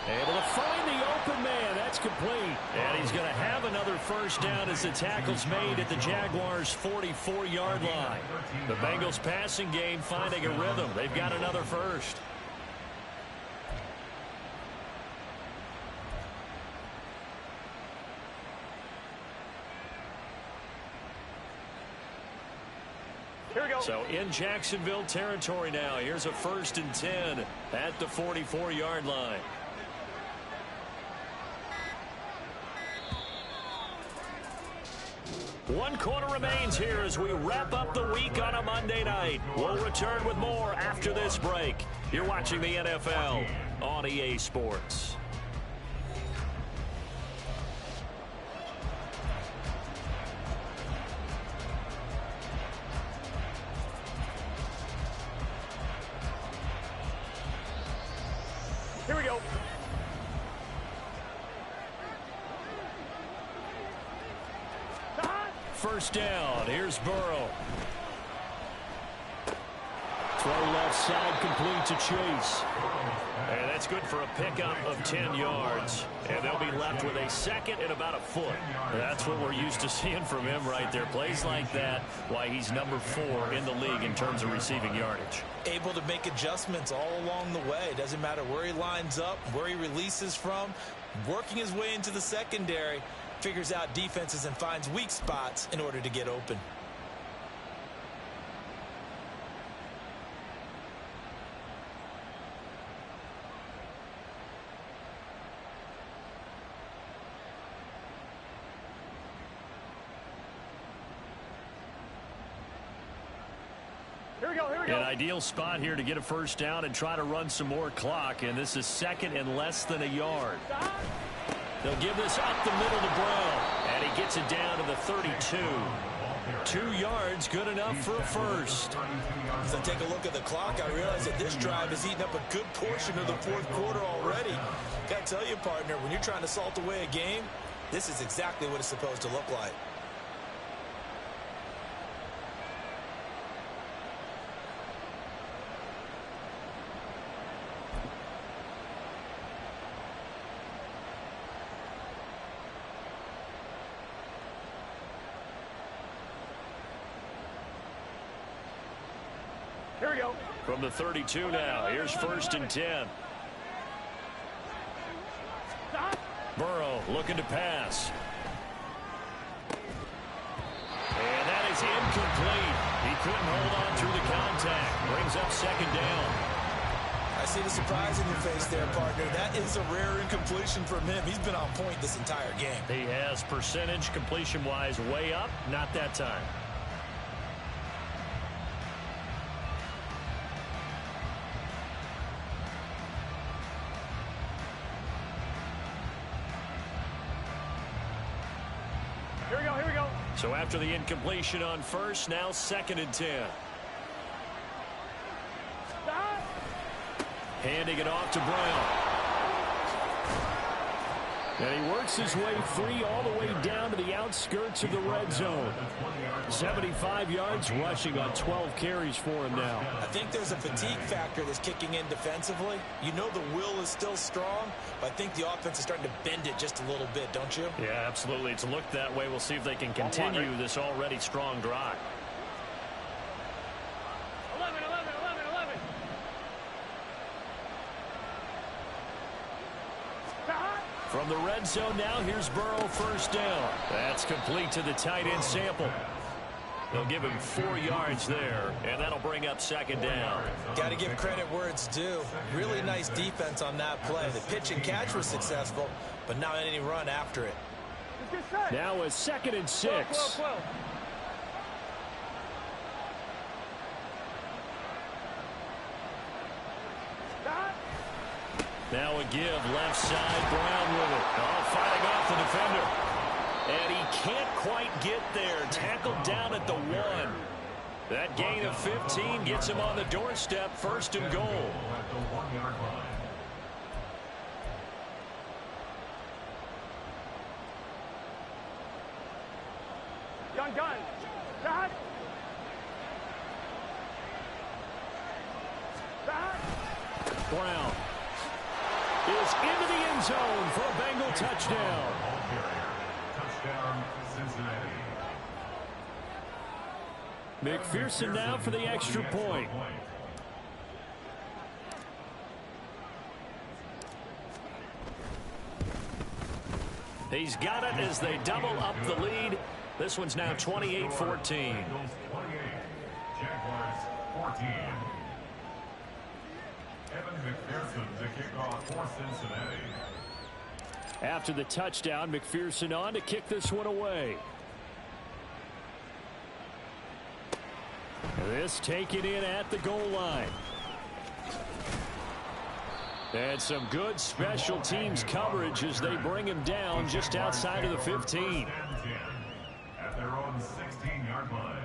Speaker 1: Able to find the open man. That's complete. And he's going to have another first down as the tackle's made at the Jaguars' 44-yard line. The Bengals passing game finding a rhythm. They've got another first.
Speaker 4: Here we go.
Speaker 1: So in Jacksonville territory now. Here's a 1st and 10 at the 44-yard line. One quarter remains here as we wrap up the week on a Monday night. We'll return with more after this break. You're watching the NFL on EA Sports.
Speaker 4: Here we go.
Speaker 1: First down. Here's Burrow.
Speaker 5: Throw left side, complete to Chase.
Speaker 1: And that's good for a pickup of 10 yards. And they'll be left with a 2nd and about a foot. That's what we're used to seeing from him right there. Plays like that, why he's number 4 in the league in terms of receiving yardage.
Speaker 2: Able to make adjustments all along the way. Doesn't matter where he lines up, where he releases from. Working his way into the secondary. Figures out defenses and finds weak spots in order to get open.
Speaker 1: An ideal spot here to get a first down and try to run some more clock, and this is second and less than a yard. They'll give this up the middle to Brown, and he gets it down to the 32. 2 yards, good enough for a first.
Speaker 2: As I take a look at the clock, I realize that this drive has eaten up a good portion of the fourth quarter already. Got to tell you, partner, when you're trying to salt away a game, this is exactly what it's supposed to look like.
Speaker 4: Here we go.
Speaker 1: From the 32 now, here's first and 10. Burrow looking to pass. And that is incomplete. He couldn't hold on through the contact. Brings up second down.
Speaker 2: I see the surprise in your face there, partner. That is a rare incompletion from him. He's been on point this entire game.
Speaker 1: He has percentage completion-wise way up. Not that time.
Speaker 4: Here we go.
Speaker 1: So after the incompletion on first, now second and 10. Handing it off to Brown. And he works his way free all the way down to the outskirts of the red zone. 75 yards rushing on 12 carries for him now.
Speaker 2: I think there's a fatigue factor that's kicking in defensively. You know the will is still strong, but I think the offense is starting to bend it just a little bit, don't you?
Speaker 1: Yeah, absolutely. It's looked that way. We'll see if they can continue this already strong drive.
Speaker 4: 11.
Speaker 1: From the red zone now, here's Burrow first down. That's complete to the tight end Sample. They'll give him 4 yards there, and that'll bring up second down.
Speaker 2: Got to give credit where it's due. Really nice defense on that play. The pitch and catch was successful, but not any run after it.
Speaker 5: Now a second and 6.
Speaker 4: 12.
Speaker 1: Now a give, left side, Brown with it. Oh, fighting off the defender. And he can't quite get there. Tackled down at the 1. That gain of 15 gets him on the doorstep, first and goal.
Speaker 3: At the 1-yard line.
Speaker 4: Gun. Back.
Speaker 1: Brown is into the end zone for a Bengal touchdown.
Speaker 3: Ball carrier. Touchdown, Cincinnati.
Speaker 5: McPherson now for the extra point.
Speaker 1: He's got it as they double up the lead. This one's now 28-14.
Speaker 3: Bengals 28, Jaguars 14. Evan McPherson to kick off for Cincinnati.
Speaker 5: After the touchdown, McPherson on to kick this one away. This taken in at the goal line. And some good special teams coverage as they bring him down just outside of the 15.
Speaker 3: At their own 16-yard line.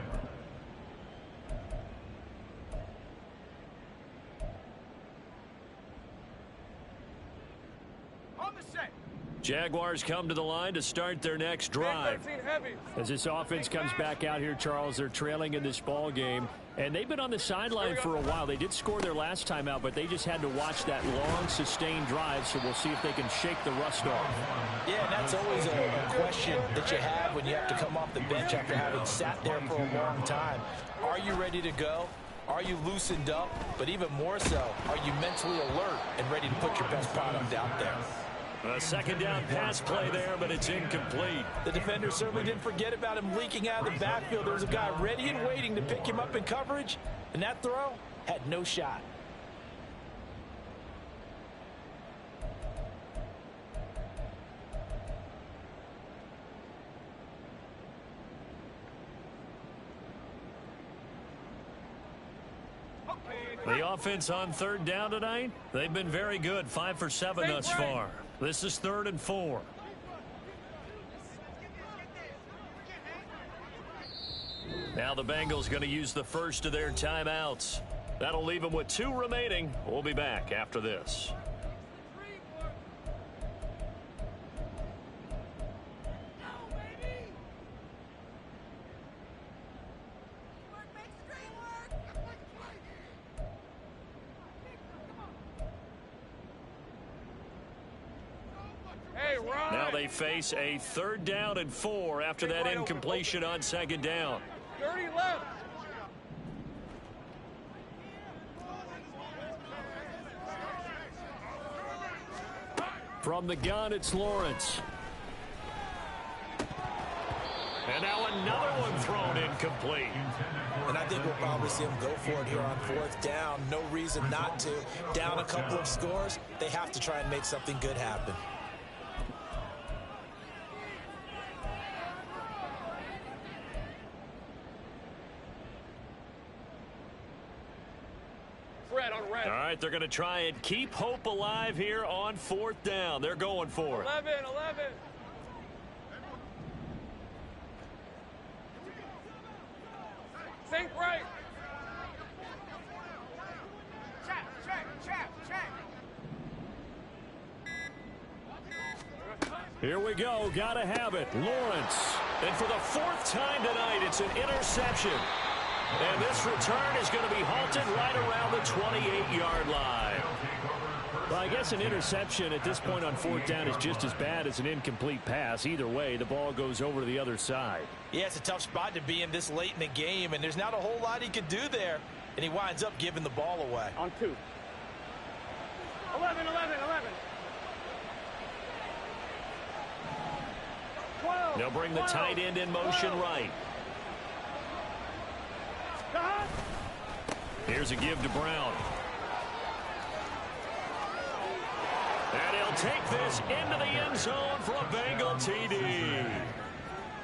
Speaker 4: On the set.
Speaker 1: Jaguars come to the line to start their next drive.
Speaker 4: 13 heavy.
Speaker 5: As this offense comes back out here, Charles, they're trailing in this ball game. And they've been on the sideline for a while. They did score their last time out, but they just had to watch that long, sustained drive. So we'll see if they can shake the rust off.
Speaker 2: Yeah, and that's always a question that you have when you have to come off the bench after having sat there for a long time. Are you ready to go? Are you loosened up? But even more so, are you mentally alert and ready to put your best product out there?
Speaker 1: A second down pass play there, but it's incomplete.
Speaker 2: The defender certainly didn't forget about him leaking out of the backfield. There was a guy ready and waiting to pick him up in coverage, and that throw had no shot.
Speaker 1: The offense on third down tonight, they've been very good. 5 for 7 thus far. This is 3rd and 4. Now the Bengals going to use the first of their timeouts. That'll leave them with 2 remaining. We'll be back after this. Now they face a 3rd down and 4 after that incompletion on 2nd down.
Speaker 4: 30 left.
Speaker 5: From the gun, it's Lawrence.
Speaker 1: And now another one thrown incomplete.
Speaker 2: And I think we'll probably see them go for it here on 4th down. No reason not to. Down a couple of scores, they have to try and make something good happen.
Speaker 1: All right, they're going to try and keep hope alive here on 4th down. They're going for it.
Speaker 4: 11. Sink right. Check.
Speaker 5: Here we go. Gotta have it. Lawrence.
Speaker 1: And for the 4th time tonight, it's an interception. And this return is going to be halted right around the 28-yard line.
Speaker 5: Well, I guess an interception at this point on 4th down is just as bad as an incomplete pass. Either way, the ball goes over to the other side.
Speaker 2: Yeah, it's a tough spot to be in this late in the game, and there's not a whole lot he could do there. And he winds up giving the ball away.
Speaker 4: On 2. 11. 12.
Speaker 1: They'll bring the tight end in motion right. Here's a give to Brown. And he'll take this into the end zone for a Bengal TD.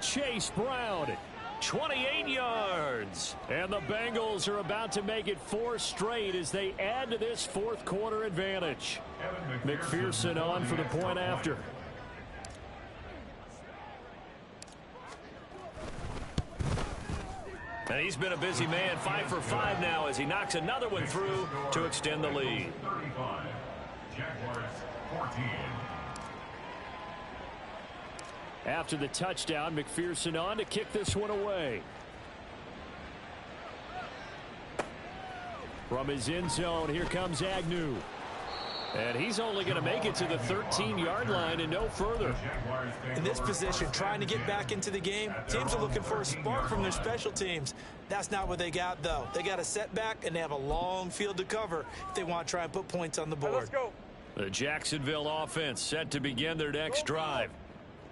Speaker 5: Chase Brown,
Speaker 1: 28 yards.
Speaker 5: and the Bengals are about to make it 4 straight as they add to this 4th quarter advantage. McPherson on for the point after.
Speaker 1: And he's been a busy man. 5 for 5 now as he knocks another one through to extend the lead.
Speaker 3: 35. Jaguars 14.
Speaker 5: After the touchdown, McPherson on to kick this one away. From his end zone, here comes Agnew. And he's only going to make it to the 13-yard line and no further.
Speaker 2: In this position, trying to get back into the game, teams are looking for a spark from their special teams. That's not what they got, though. They got a setback, and they have a long field to cover if they want to try and put points on the board.
Speaker 4: Let's go.
Speaker 1: The Jacksonville offense set to begin their next drive.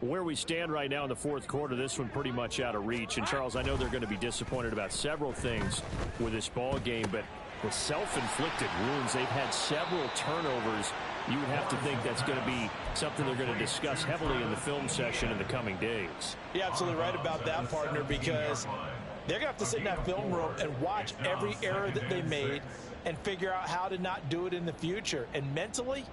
Speaker 5: Where we stand right now in the 4th quarter, this one pretty much out of reach. And, Charles, I know they're going to be disappointed about several things with this ball game, but the self-inflicted wounds, they've had several turnovers. You would have to think that's going to be something they're going to discuss heavily in the film session in the coming days.
Speaker 2: You're absolutely right about that, partner, because they're going to have to sit in that film room and watch every error that they made and figure out how to not do it in the future. And mentally,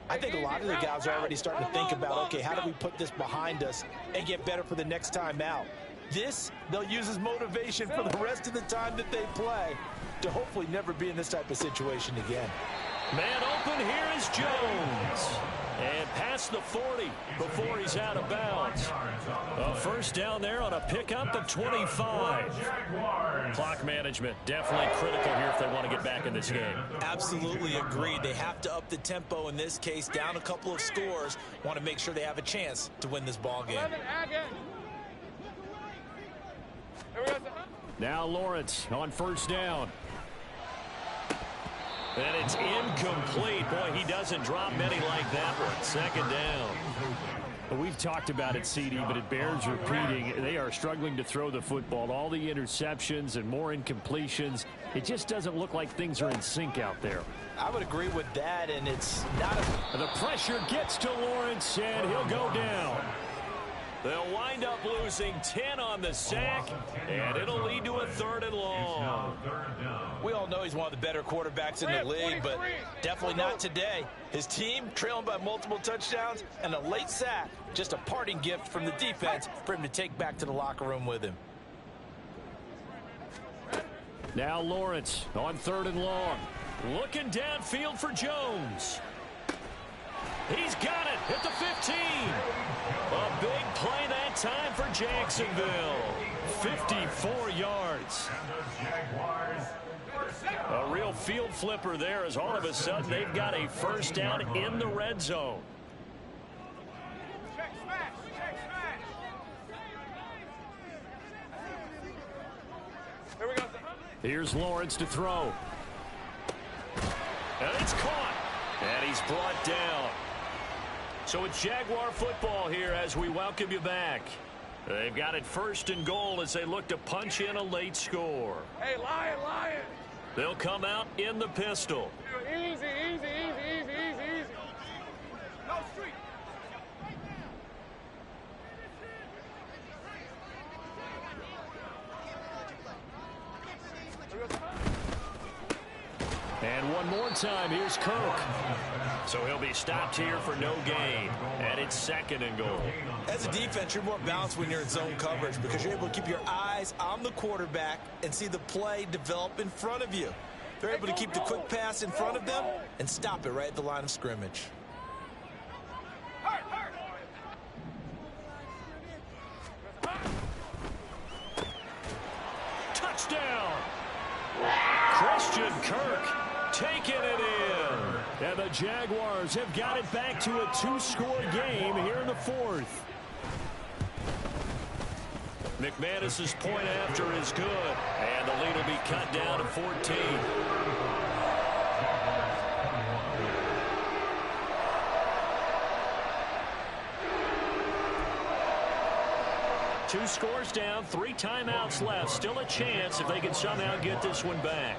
Speaker 2: I think a lot of the guys are already starting to think about, okay, how do we put this behind us and get better for the next time out? This, they'll use as motivation for the rest of the time that they play to hopefully never be in this type of situation again.
Speaker 1: Man open, here is Jones. And past the 40 before he's out of bounds. A first down there on a pickup of 25. Clock management definitely critical here if they want to get back in this game.
Speaker 2: Absolutely agreed. They have to up the tempo in this case, down a couple of scores. Want to make sure they have a chance to win this ball game.
Speaker 5: Now Lawrence on first down.
Speaker 1: And it's incomplete. Boy, he doesn't drop many like that one. Second down.
Speaker 5: Well, we've talked about it, CD, but it bears repeating. They are struggling to throw the football. All the interceptions and more incompletions. It just doesn't look like things are in sync out there.
Speaker 2: I would agree with that, and it's not a...
Speaker 5: The pressure gets to Lawrence, and he'll go down.
Speaker 1: They'll wind up losing 10 on the sack, and it'll lead to a 3rd and long.
Speaker 2: We all know he's one of the better quarterbacks in the league, but definitely not today. His team trailing by multiple touchdowns and a late sack. Just a parting gift from the defense for him to take back to the locker room with him.
Speaker 5: Now Lawrence on 3rd and long.
Speaker 1: Looking downfield for Jones. He's got it at the 15. A big play that time for Jacksonville. 54 yards. A real field flipper there as all of a sudden they've got a 1st down in the red zone.
Speaker 4: Here we go.
Speaker 5: Here's Lawrence to throw.
Speaker 1: And it's caught. And he's brought down. So it's Jaguar football here as we welcome you back. They've got it 1st and goal as they look to punch in a late score.
Speaker 4: Hey, Lion.
Speaker 1: They'll come out in the pistol.
Speaker 4: Easy. No street.
Speaker 5: And one more time, here's Kirk.
Speaker 1: So he'll be stopped here for no gain. And it's 2nd and goal.
Speaker 2: As a defense, you're more balanced when you're in zone coverage because you're able to keep your eyes on the quarterback and see the play develop in front of you. They're able to keep the quick pass in front of them and stop it right at the line of scrimmage.
Speaker 1: Touchdown! Christian Kirk taking it in.
Speaker 5: And the Jaguars have got it back to a 2-score game here in the 4th.
Speaker 1: McManus's point after is good. And the lead will be cut down to 14. Two scores down, 3 timeouts left. Still a chance if they can somehow get this one back.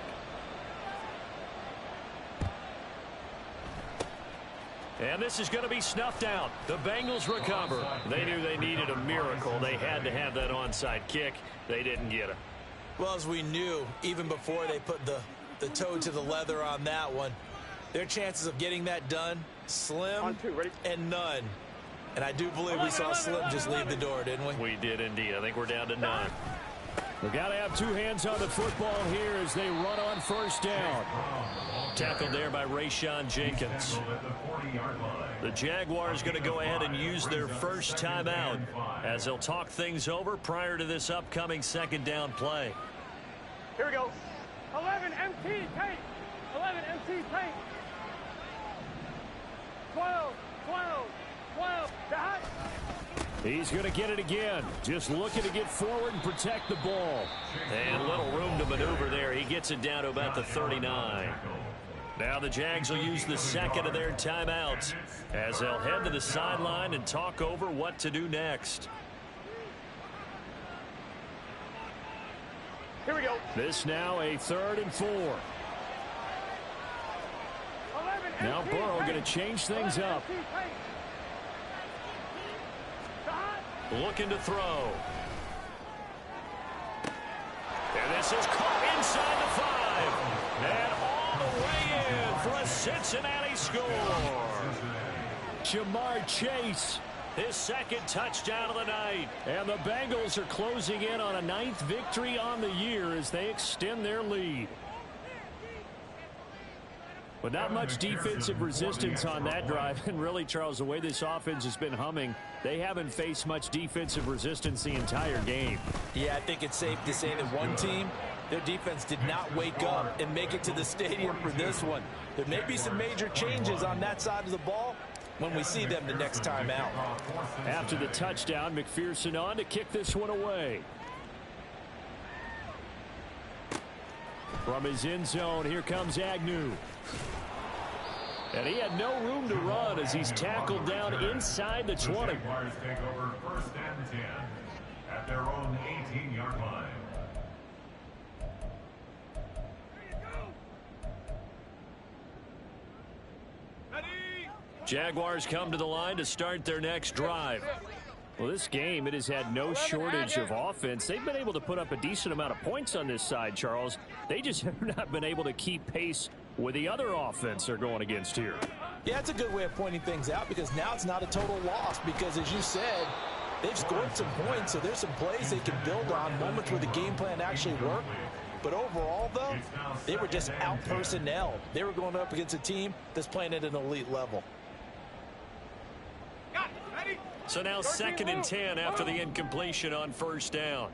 Speaker 1: And this is going to be snuffed out. The Bengals recover. They knew they needed a miracle. They had to have that onside kick. They didn't get it.
Speaker 2: Well, as we knew, even before they put the toe to the leather on that one, their chances of getting that done, slim and none. And I do believe we saw Slim just leave the door, didn't we?
Speaker 1: We did indeed. I think we're down to 9.
Speaker 5: We've got to have 2 hands on the football here as they run on 1st down.
Speaker 1: Tackled there by Rayshon Jenkins. The Jaguars going to go ahead and use their 1st timeout as they'll talk things over prior to this upcoming 2nd down play.
Speaker 4: Here we go. 11 MT tape. 11 MT tape. 12. Dot.
Speaker 5: He's going to get it again. Just looking to get forward and protect the ball.
Speaker 1: And little room to maneuver there. He gets it down to about the 39. Now the Jags will use the 2nd of their timeouts as they'll head to the sideline and talk over what to do next.
Speaker 4: Here we go.
Speaker 5: This now a 3rd and 4. Now Burrow going to change things up.
Speaker 1: Looking to throw. And this is caught inside the 5. And all the way in for a Cincinnati score.
Speaker 5: Jamar Chase.
Speaker 1: His 2nd touchdown of the night.
Speaker 5: And the Bengals are closing in on a 9th victory on the year as they extend their lead. But not much defensive resistance on that drive. And really, Charles, the way this offense has been humming, they haven't faced much defensive resistance the entire game.
Speaker 2: Yeah, I think it's safe to say that one team, their defense did not wake up and make it to the stadium for this one. There may be some major changes on that side of the ball when we see them the next time out.
Speaker 5: After the touchdown, McPherson on to kick this one away. From his end zone, here comes Agnew. And he had no room to run as he's tackled down inside the 20.
Speaker 3: Jaguars take over 1st and 10 at their own 18-yard line.
Speaker 1: Jaguars come to the line to start their next drive.
Speaker 5: Well, this game, it has had no shortage of offense. They've been able to put up a decent amount of points on this side, Charles. They just have not been able to keep pace with the other offense they're going against here.
Speaker 2: Yeah, it's a good way of pointing things out because now it's not a total loss because, as you said, they've scored some points, so there's some plays they can build on, moments where the game plan actually worked. But overall, though, they were just out-personnel. They were going up against a team that's playing at an elite level.
Speaker 1: So now 2nd and 10 after the incompletion on 1st down.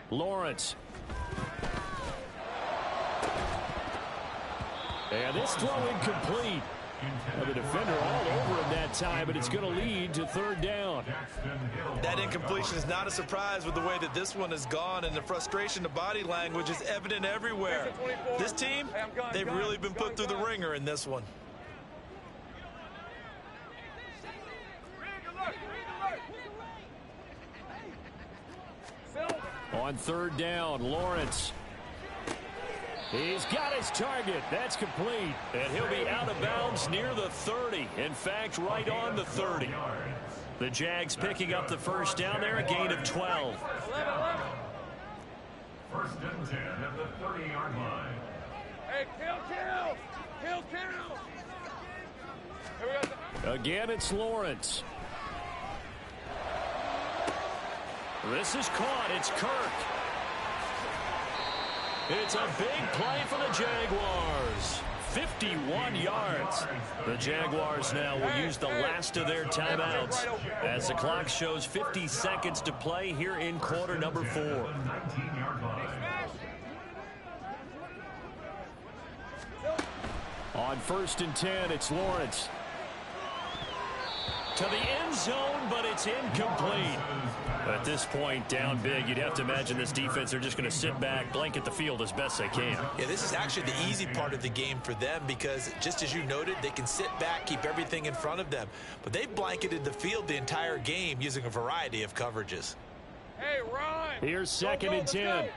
Speaker 5: Lawrence. And this throw incomplete. Well, the defender all over him that time, but it's going to lead to 3rd down.
Speaker 2: That incompletion is not a surprise with the way that this one has gone, and the frustration, the body language is evident everywhere. This team, they've really been put through the ringer in this one.
Speaker 5: On 3rd down, Lawrence. He's got his target. That's complete.
Speaker 1: And he'll be out of bounds near the 30. In fact, right on the 30. The Jags picking up the 1st down there, a gain of 12.
Speaker 3: 1st and 10 at the 30-yard line.
Speaker 4: Hey, kill. Here we go.
Speaker 5: Again, it's Lawrence.
Speaker 1: This is caught. It's Kirk. It's a big play for the Jaguars. 51 yards. The Jaguars now will use the last of their timeouts as the clock shows 50 seconds to play here in quarter number 4.
Speaker 3: 19-yard line.
Speaker 5: On 1st and 10, it's Lawrence.
Speaker 1: To the end zone, but it's incomplete. At this point, down big, you'd have to imagine this defense, they're just going to sit back, blanket the field as best they can.
Speaker 2: Yeah, this is actually the easy part of the game for them because, just as you noted, they can sit back, keep everything in front of them. But they've blanketed the field the entire game using a variety of coverages.
Speaker 4: Hey, Ron.
Speaker 5: Here's 2nd and 10.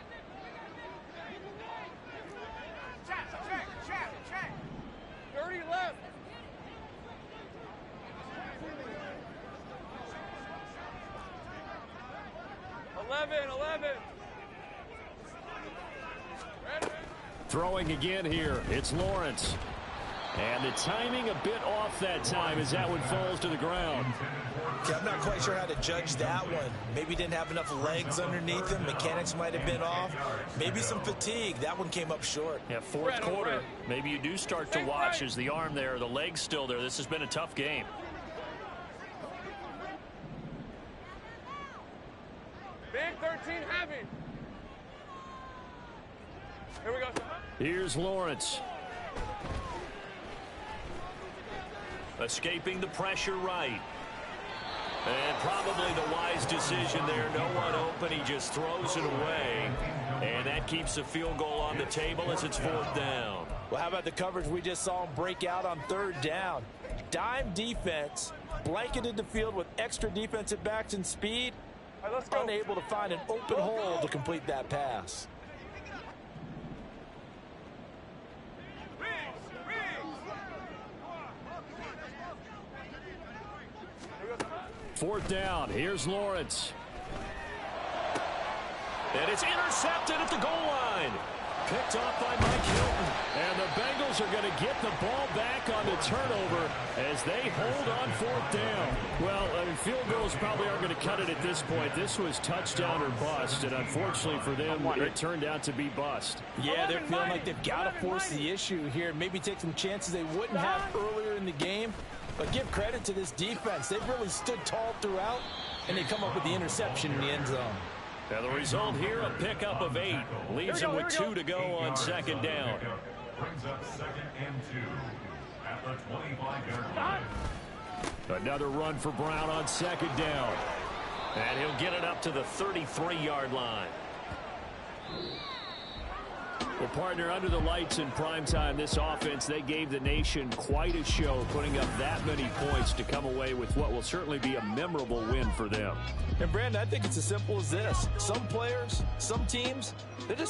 Speaker 4: Check. 30 left. 11.
Speaker 5: Throwing again here, it's Lawrence. And the timing a bit off that time as that one falls to the ground.
Speaker 2: Yeah, I'm not quite sure how to judge that one. Maybe didn't have enough legs underneath him. Mechanics might have been off. Maybe some fatigue. That one came up short.
Speaker 1: Yeah, 4th quarter. Maybe you do start to watch as the arm there, the leg's still there. This has been a tough game.
Speaker 4: Big 13 heavy. Here we go.
Speaker 5: Here's Lawrence.
Speaker 1: Escaping the pressure right. And probably the wise decision there. No one open. He just throws it away. And that keeps the field goal on the table as it's 4th down.
Speaker 2: Well, how about the coverage we just saw him break out on 3rd down? Dime defense, blanketed the field with extra defensive backs and speed.
Speaker 4: All right, let's go.
Speaker 2: Unable to find an open hole to complete that pass.
Speaker 5: Fourth down. Here's Lawrence.
Speaker 1: And it's intercepted at the goal line. Picked off by Mike Hilton.
Speaker 5: And the Bengals are going to get the ball back on the turnover as they hold on 4th down. Well, I mean, field goals probably aren't going to cut it at this point. This was touchdown or bust, and unfortunately for them, it turned out to be bust.
Speaker 2: Yeah, they're feeling like they've got to force the issue here. Maybe take some chances they wouldn't have earlier in the game. But give credit to this defense. They've really stood tall throughout, and they come up with the interception in the end zone.
Speaker 1: Now the result here, a pickup of 8. Leaves him with 2 to go on 2nd down.
Speaker 3: Brings up 2nd and 2 at the 25-yard line.
Speaker 5: Another run for Brown on 2nd down.
Speaker 1: And he'll get it up to the 33-yard line.
Speaker 5: Well, partner, under the lights in primetime, this offense, they gave the nation quite a show, putting up that many points to come away with what will certainly be a memorable win for them.
Speaker 2: And, Brandon, I think it's as simple as this. Some players, some teams, they're just